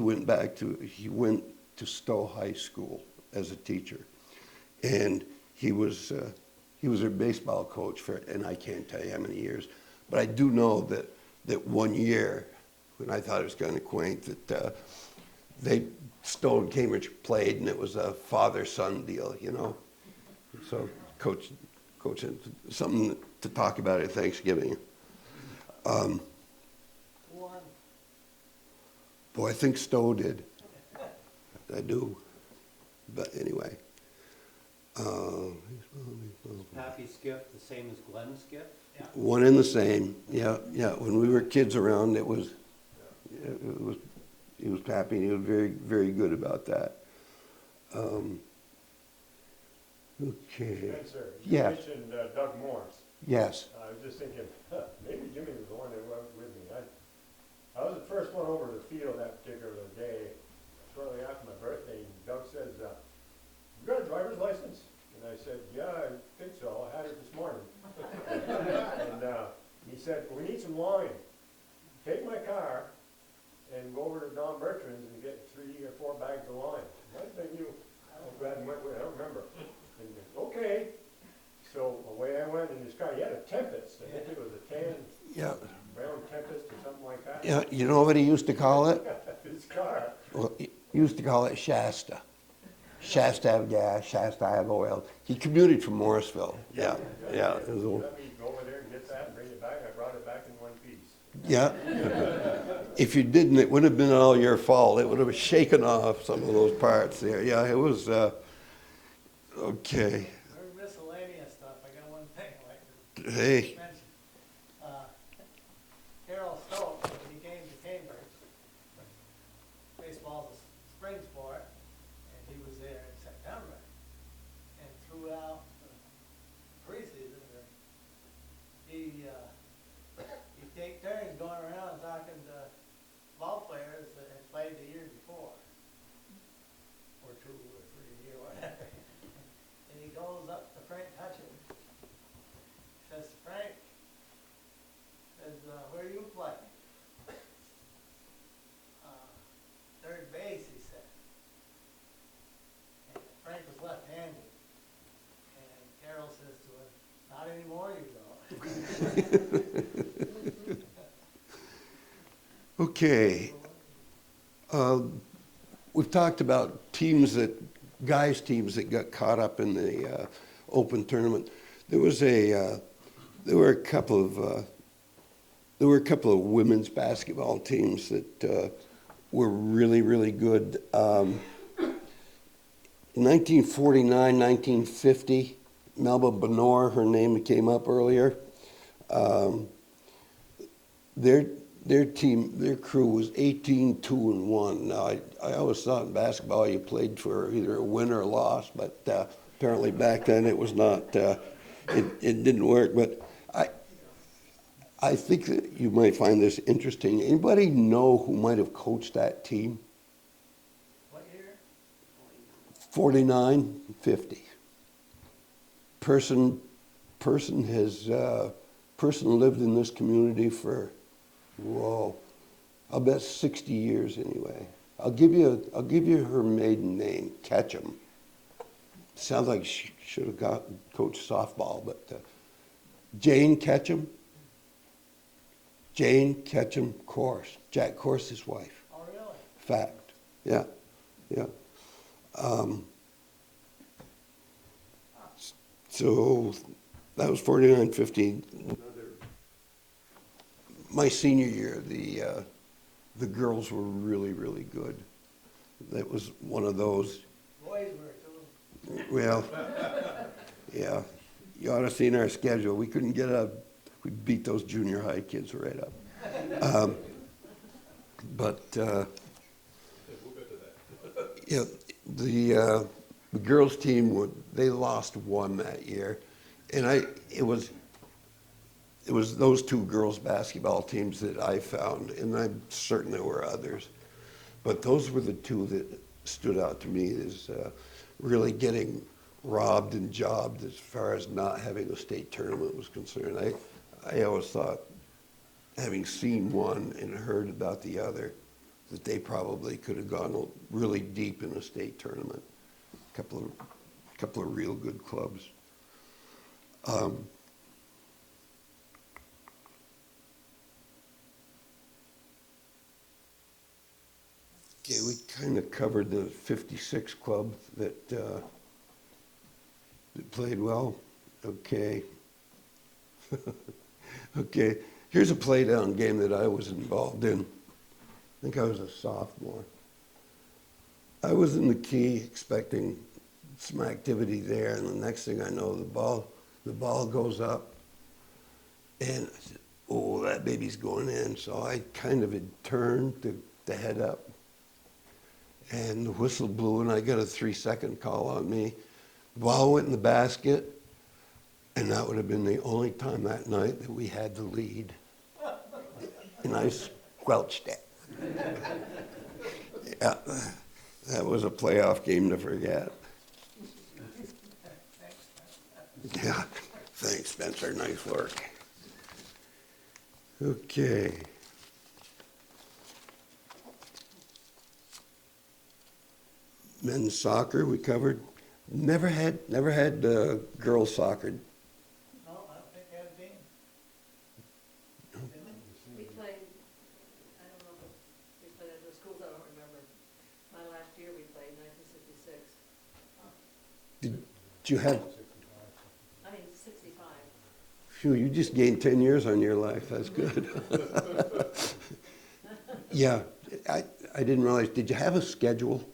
went to Stowe High School as a teacher. And he was their baseball coach for, and I can't tell you how many years, but I do know that one year, when I thought it was kind of quaint, that Stowe and Cambridge played, and it was a father-son deal, you know. So coach, something to talk about at Thanksgiving. Boy, I think Stowe did. I do. But anyway. Pappy Skiff, the same as Glenn Skiff? One and the same. Yeah. When we were kids around, it was Pappy, and he was very, very good about that. Okay. Spencer, you Yeah. mentioned Doug Morse. Yes. I was just thinking, maybe Jimmy was the one that went with me. I was the first one over to the field that particular day, shortly after my birthday, and Doug says, you got a driver's license? And I said, yeah, I think so. I had it this morning. And he said, we need some line. Take my car and go over to Don Bertrand's and get 3 or 4 bags of line. Might have been you. I'm glad I went with it. I don't remember. And okay. So away I went in this car. He had a Tempest. I think it was a tan brown Tempest or something like that. Yeah. You know what he used to call it? His car. Well, he used to call it Shasta. Shasta have gas, Shasta have oil. He commuted from Morrisville. Yeah. He let me go over there and get that and bring it back. I brought it back in one piece. Yeah. If you didn't, it wouldn't have been all your fault. It would have shaken off some of those parts there. Yeah, it was, okay. Very miscellaneous stuff. I got one thing I'd like to Hey, mention. Harold Stowe, when he came to Cambridge, baseball's a spring sport, and he was there in September. And throughout the preseason, he'd take turns going around talking to ball players that had played the year before, or 2 or 3 or whatever. And he goes up to Frank Hutchins, says to Frank, where do you play? Third base, he said. And Frank was left-handed. And Carroll says to him, not anymore, you don't. okay. We've talked about teams that got caught up in the open tournament. There were a couple of women's basketball teams that were really, really good. In 1949, 1950, Melba Benor, her name came up earlier. Their crew was 18-2-1. Now, I always thought in basketball you played for either a win or a loss, but apparently back then it was not. It didn't work. But I think that you might find this interesting. Anybody know who might have coached that team? What year? 49, 50. Person lived in this community for, I'll bet 60 years anyway. I'll give you her maiden name, Ketchum. Sounds like she should have coached softball, but Jane Ketchum. Jane Ketchum Corse, Jack Corse's wife. Oh, really? Fact. Yeah. So that was 49, 50. My senior year, the girls were really, really good. That was one of those. Boys were too. Well, yeah, you ought to seen our schedule. We couldn't get up. We beat those junior high kids right up. But yeah, the girls' team they lost one that year, and it was those two girls' basketball teams that I found, and I'm certain there were others, but those were the two that stood out to me as really getting robbed and jobbed as far as not having a state tournament was concerned. I always thought, having seen one and heard about the other, that they probably could have gone really deep in a state tournament. A couple of real good clubs. Okay, we kind of covered the 56 club that played well. Okay. Okay, here's a play-down game that I was involved in. I think I was a sophomore. I was in the key expecting some activity there, and the next thing I know, the ball goes up, and I said, oh, that baby's going in. So I kind of had turned to head up, and the whistle blew, and I got a 3-second call on me. The ball went in the basket, and that would have been the only time that night that we had the lead. And I squelched it. Yeah, that was a playoff game to forget. Yeah, thanks, Spencer. Nice work. Okay. Men's soccer we covered. Never had girls soccer. No, I don't think I had a team. We played, I don't know if we played at the schools, I don't remember. My last year we played 1966. Did you have? I mean, 65. Phew, you just gained 10 years on your life. That's good. Yeah, I didn't realize. Did you have a schedule?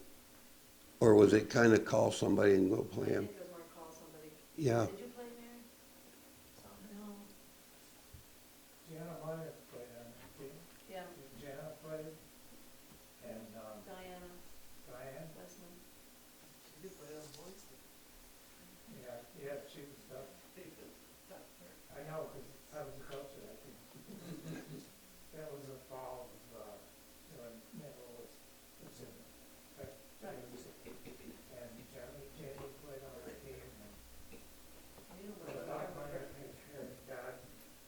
Or was it kind of call somebody and go play I them? think it was more call somebody. Yeah. Did you play, Mary? No. Jana might have played on the team. Yeah, Jana played, and Diana Diane, Westman. You play on boys. yeah, she was tough. I know, because I was a coach of that team. That was a fall of, when Neville was in it. And Jamie played on our team, and You don't but know. her dad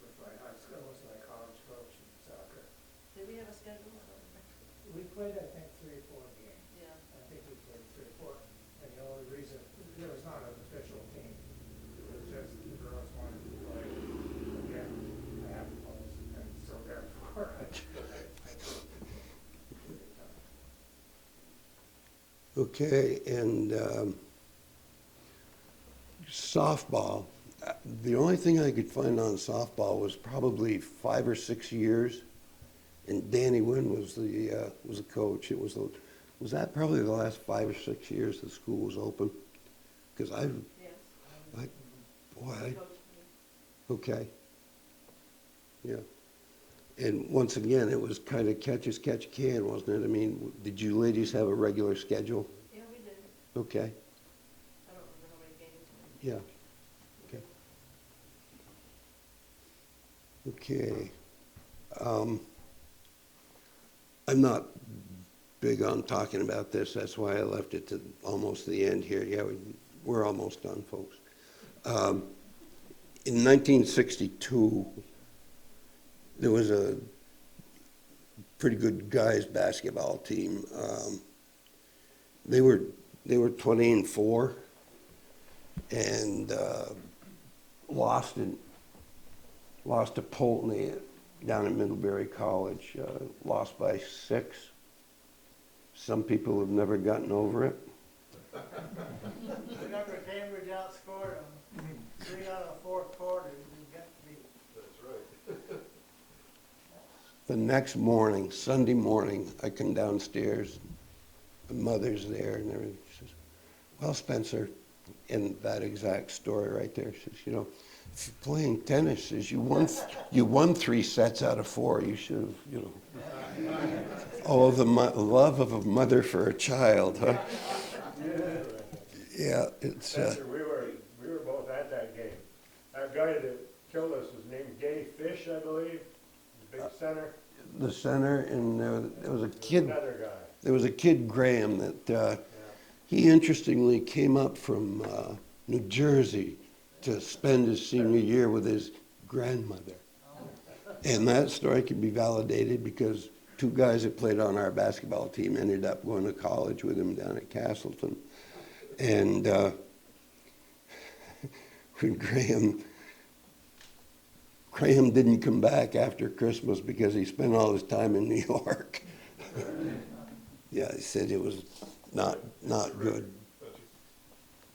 was my high school, was my college coach in soccer. Did we have a schedule? I don't remember. We played, I think, 3 or 4 games. Yeah. I think we played 3 or 4, and the only reason, there was not an official team, it was just the girls wanted to play. Again, I have poles, and so therefore, I Okay, and softball. The only thing I could find on softball was probably 5 or 6 years, and Danny Wynn was the coach. Was that probably the last 5 or 6 years the school was open? Because Yes. boy, Coach, okay, yeah. And once again, it was kind of catch as catch can, wasn't it? I mean, did you ladies have a regular schedule? yeah, we did. Okay, I don't remember how many games. yeah, okay. Okay. I'm not big on talking about this. That's why I left it to almost the end here. Yeah, we're almost done, folks. In 1962, there was a pretty good guys basketball team. They were 20-4 and lost to Pulteney down at Middlebury College. Lost by 6. Some people have never gotten over it. Remember Cambridge outscored them 3 out of 4 quarters and got beat. That's right. The next morning, Sunday morning, I come downstairs. My mother's there, and everything. She says, "Well, Spencer, And that exact story right there. She says, you know, if you're playing tennis, says you won 3 sets out of 4. You should have, you know. Oh, the love of a mother for a child, huh? Yeah, it's. Spencer, we were both at that game. That guy that killed us was named Gay Fish, I believe, the big center. The center, and there was a kid. Another guy. There was a kid, Graham, that Yeah. he interestingly came up from New Jersey to spend his senior year with his grandmother. And that story can be validated because 2 guys that played on our basketball team ended up going to college with him down at Castleton. And when Graham didn't come back after Christmas because he spent all his time in New York. Yeah, he said it was not good.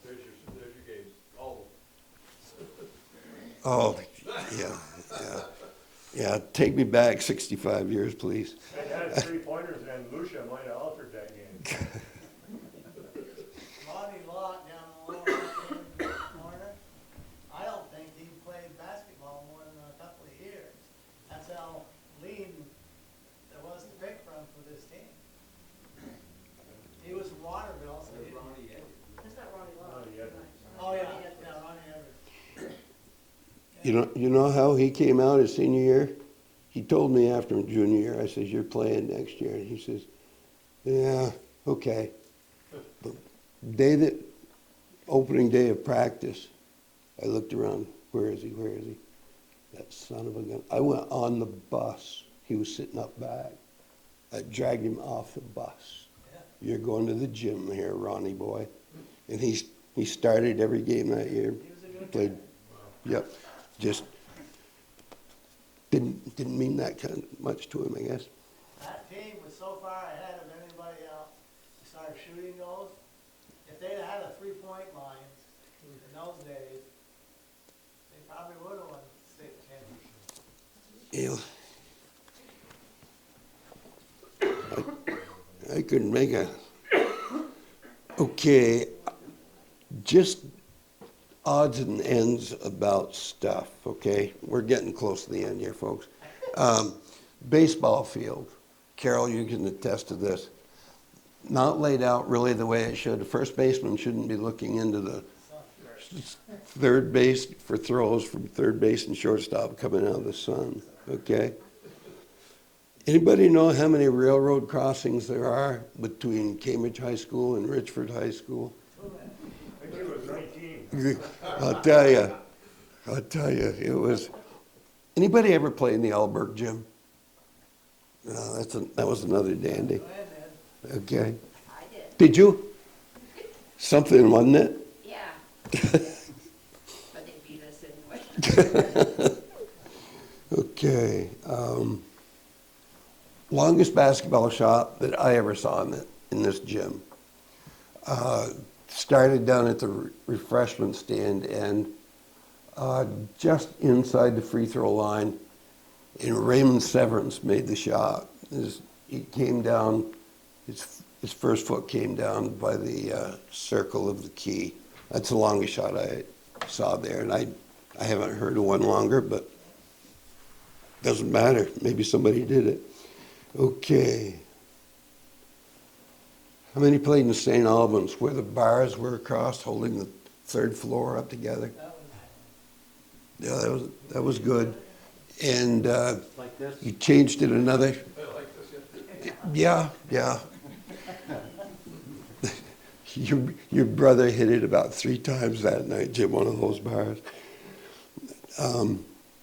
There's your games, all Oh, yeah. Yeah, take me back 65 years, please. And had 3-pointers, and Lucia might have altered that game. Monty Lott down the lower left-hand corner, I don't think he played basketball more than a couple of years. That's how lean there was to pick from for this team. He was from Waterville, so he. That's not Ronnie Lott. Ronnie Evans. Oh, yeah, Ronnie Evers. You know how he came out his senior year? He told me after junior year, I says, you're playing next year. And he says, yeah, okay. But opening day of practice, I looked around, where is he? That son of a gun. I went on the bus. He was sitting up back. I dragged him off the bus. You're going to the gym here, Ronnie boy. And he started every game that year. He was a good Played, guy. yep. Just didn't mean that kind of much to him, I guess. That team was so far ahead of anybody else as far as shooting goes. If they'd had a 3-point line in those days, they probably would have won the state championship. Yeah. I couldn't make a. Okay, just odds and ends about stuff, okay? We're getting close to the end here, folks. Baseball field. Carol, you can attest to this. Not laid out really the way it should. The first baseman shouldn't be looking into the third base for throws from third base and shortstop coming out of the sun, okay? Anybody know how many railroad crossings there are between Cambridge High School and Richford High School? I think it was 19. I'll tell you, it was. Anybody ever play in the Alberg gym? No, that was another dandy. Okay. I did, Did you? Something, wasn't it? yeah. But they beat us anyway. Okay. Longest basketball shot that I ever saw in this gym. Started down at the refreshment stand and just inside the free throw line, and Raymond Severance made the shot. He came down, his first foot came down by the circle of the key. That's the longest shot I saw there, and I haven't heard of one longer, but doesn't matter. Maybe somebody did it. Okay. How many played in St. Albans where the bars were across holding the 3rd floor up together? Yeah, that was good. And Like this? you changed it another. Yeah. Your brother hit it about 3 times that night, Jim, one of those bars.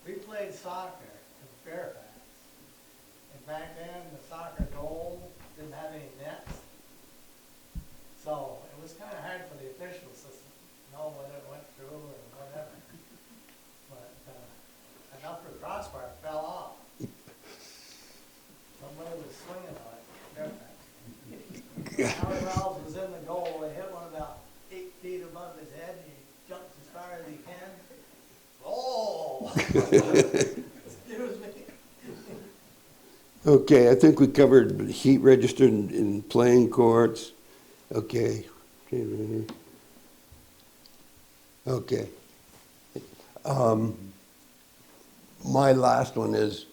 We played soccer in Fairfax. And back then, the soccer goal didn't have any nets. So it was kind of hard for the officials to know whether it went through or whatever. But an upper crossbar fell off. Somebody was swinging on it, Fairfax. Howard Wells was in the goal. They hit one about 8 feet above his head. And he jumps as far as he can. Oh! Excuse me. Okay, I think we covered heat registered in playing courts. Okay. Okay. My last one is,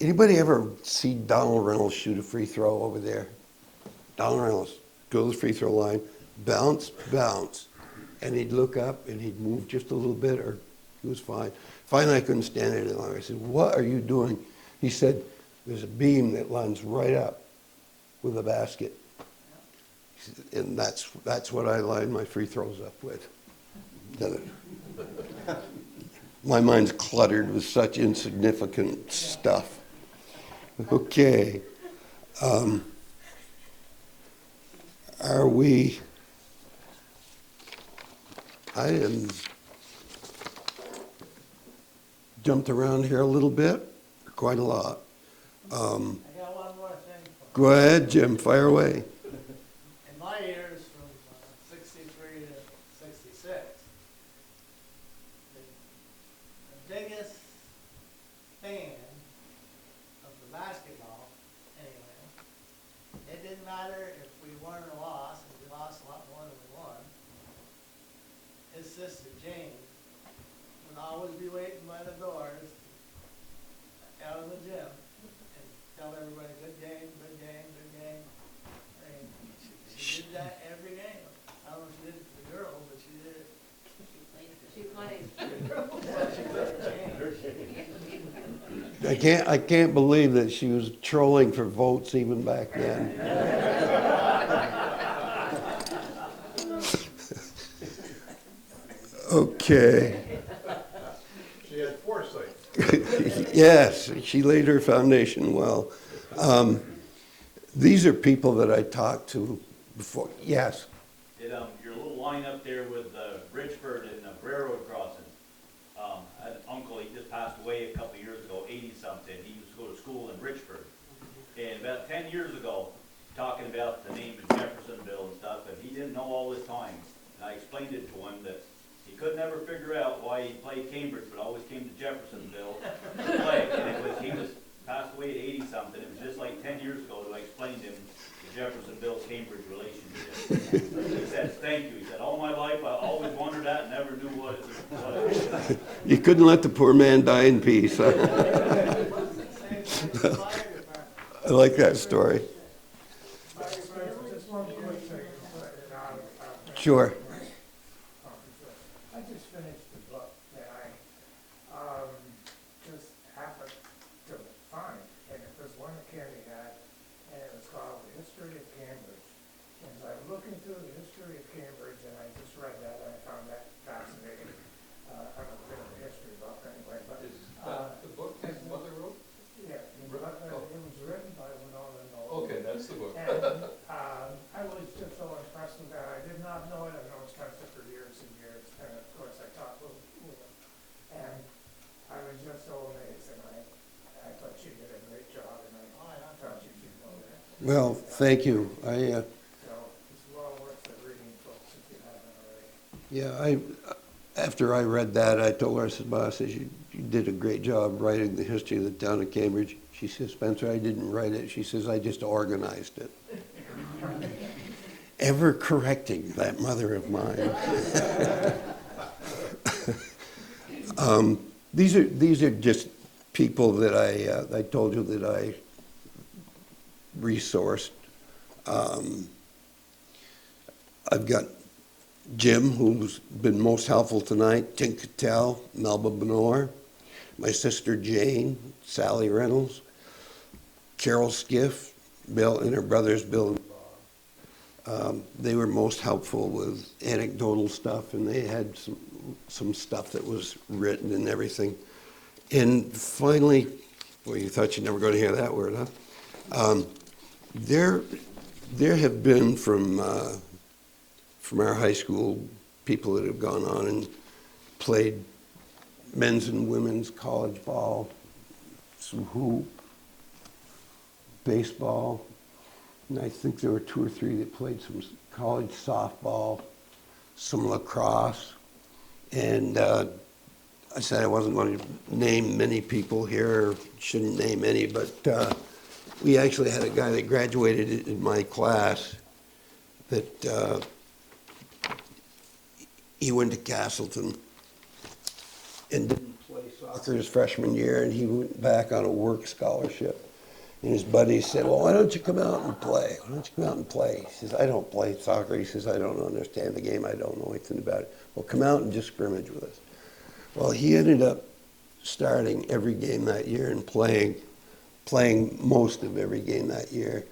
anybody ever see Donald Reynolds shoot a free throw over there? Donald Reynolds, go to the free throw line, bounce, bounce. And he'd look up and he'd move just a little bit, or he was fine. Finally, I couldn't stand it any longer. I said, what are you doing? He said, there's a beam that lines right up with a basket. He said, and that's what I line my free throws up with. My mind's cluttered with such insignificant stuff. Okay. Are we... I am jumped around here a little bit, quite a lot. I got one more thing for you. Go ahead, Jim, fire away. In my years from 63 to 66, the biggest fan of the basketball, anyway, it didn't matter if we won or lost, and we lost a lot more than we won. His sister Jane would always be waiting by the doors out of the gym and tell everybody, good game, good game, good game. I mean, she did that every game. I don't know if she did it for the girls, but she did it. She plays. I can't believe that she was trolling for votes even back then. Okay. She had foresight. Yes, she laid her foundation well. These are people that I talked to before. Yes. Your little line up there with Richford and Railroad Crossing. I had an uncle, he just passed away a couple of years ago, 80-something. He used to go to school in Richford. And about 10 years ago, talking about the name of Jeffersonville and stuff, and he didn't know all this time. And I explained it to him that he could never figure out why he played Cambridge, but always came to Jeffersonville to play. And he was passed away at 80-something. It was just like 10 years ago that I explained to him the Jeffersonville-Cambridge relationship. He said, thank you. He said, all my life I always wondered that and never knew what it was. You couldn't let the poor man die in peace. Huh? I like that story. Just one quick thing. Sure. I just finished the book that I just happened to find, and it was one that Kenny had, and it was called The History of Cambridge. And as I was looking through the history of Cambridge, and I just read that, and I found that fascinating. I'm a bit of a history buff anyway, but. Is that the book his mother wrote? Yeah, it was written by Winona Noble. Okay, that's the book. And I was just so impressed with that. I did not know it. I've known Spencer for years and years. And of course, I talked with him. And I was just so amazed. And I thought she did a great job. And I thought you should know that. Well, thank you. So it's well worth the reading, folks, if you haven't already. Yeah, after I read that, I told her, I said, "Boss, you did a great job writing the history of the town of Cambridge." She says, "Spencer, I didn't write it." She says, "I just organized it." Ever correcting, that mother of mine. These are just people that I told you that I resourced. I've got Jim, who's been most helpful tonight, Tink Cattell, Melba Benor, my sister Jane, Sally Reynolds, Carol Skiff, Bill, and her brothers Bill and Bob. They were most helpful with anecdotal stuff, and they had some stuff that was written and everything. And finally, well, you thought you'd never go to hear that word, huh? There have been from our high school people that have gone on and played men's and women's college ball, some hoop, baseball, and I think there were 2 or 3 that played some college softball, some lacrosse, and I said I wasn't going to name many people here, shouldn't name any, but we actually had a guy that graduated in my class that he went to Castleton and didn't play soccer his freshman year, and he went back on a work scholarship. And his buddies said, well, why don't you come out and play? Why don't you come out and play? He says, I don't play soccer. He says, I don't understand the game. I don't know anything about it. Well, come out and just scrimmage with us. Well, he ended up starting every game that year and playing most of every game that year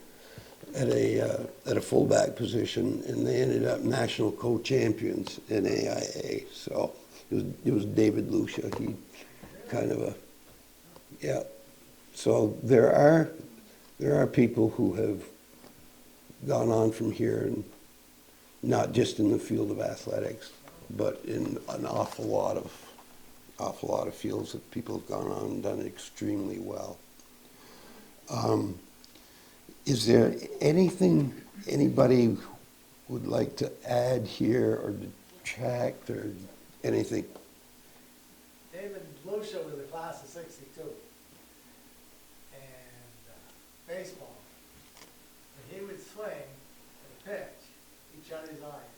at a fullback position, and they ended up national co-champions in AIA. So it was David Lucia. He kind of yeah. So there are people who have gone on from here, and not just in the field of athletics, but in an awful lot of fields that people have gone on and done extremely well. Is there anything anybody would like to add here or detract or anything? David Lucia was a class of 62. And baseball, when he would swing at a pitch, he'd shut his eyes.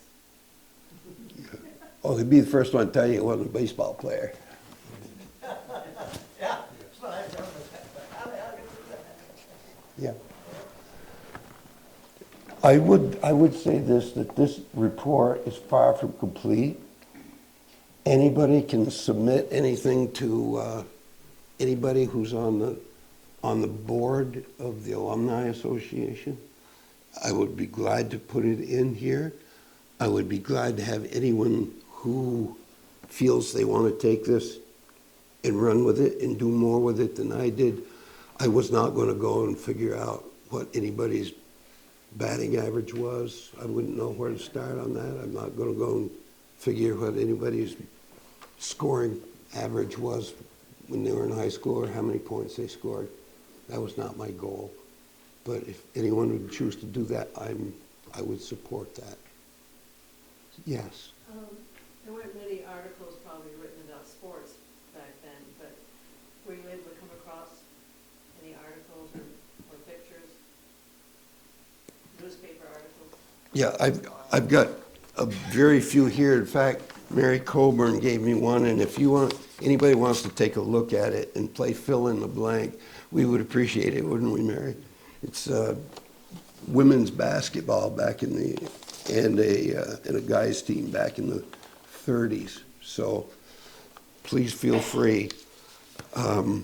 Oh, he'd be the first one to tell you he wasn't a baseball player. Yeah, that's what I remember. How the hell did you do that? Yeah. I would say this, that this report is far from complete. Anybody can submit anything to anybody who's on the board of the Alumni Association. I would be glad to put it in here. I would be glad to have anyone who feels they want to take this and run with it and do more with it than I did. I was not going to go and figure out what anybody's batting average was. I wouldn't know where to start on that. I'm not going to go and figure what anybody's scoring average was when they were in high school or how many points they scored. That was not my goal. But if anyone would choose to do that, I would support that. Yes. There weren't many articles probably written about sports back then, but were you able to come across any articles or pictures? Newspaper articles? Yeah, I've got a very few here. In fact, Mary Coburn gave me one, and if anybody wants to take a look at it and play fill in the blank, we would appreciate it, wouldn't we, Mary? It's women's basketball back in the, and a guys team back in the 30s. So please feel free. The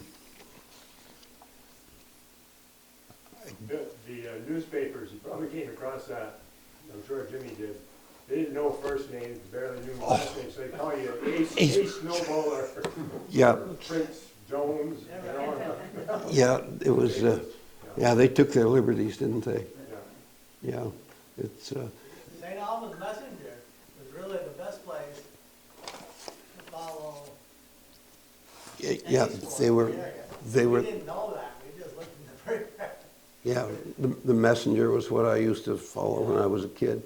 newspapers, you probably came across that, I'm sure Jimmy did. They didn't know first names, barely knew last names, so they call you Ace Snowballer. Yeah. Prince Jones, you know. Yeah, it was, yeah, they took their liberties, didn't they? Yeah. Yeah, it's, St. Albans Messenger was really the best place to follow yeah, any sport they in were, the area. they were, We didn't know that, we just looked in the paper. yeah, the Messenger was what I used to follow when I was a kid.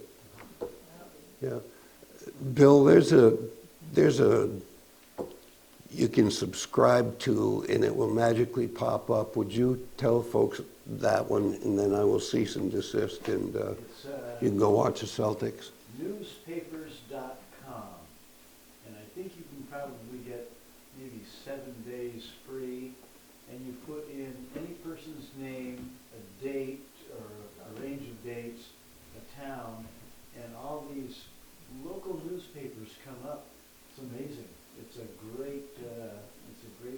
Yeah. Bill, there's a, you can subscribe to, and it will magically pop up. Would you tell folks that one, and then I will cease and desist, and you can go watch the Celtics. Newspapers.com, and I think you can probably get maybe 7 days free, and you put in any person's name, a date, or a range of dates, a town, and all these local newspapers come up. It's amazing. It's a great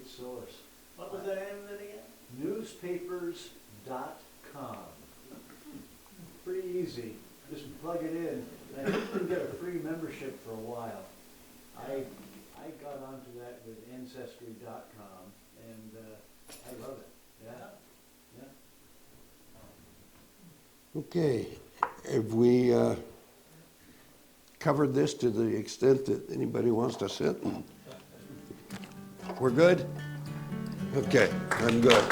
source. What was the name of it again? Newspapers.com. Pretty easy. Just plug it in. And I think you can get a free membership for a while. I got onto that with Ancestry.com, and I love it. Yeah. Yeah. Okay, have we covered this to the extent that anybody wants to sit? We're good? Okay, I'm good.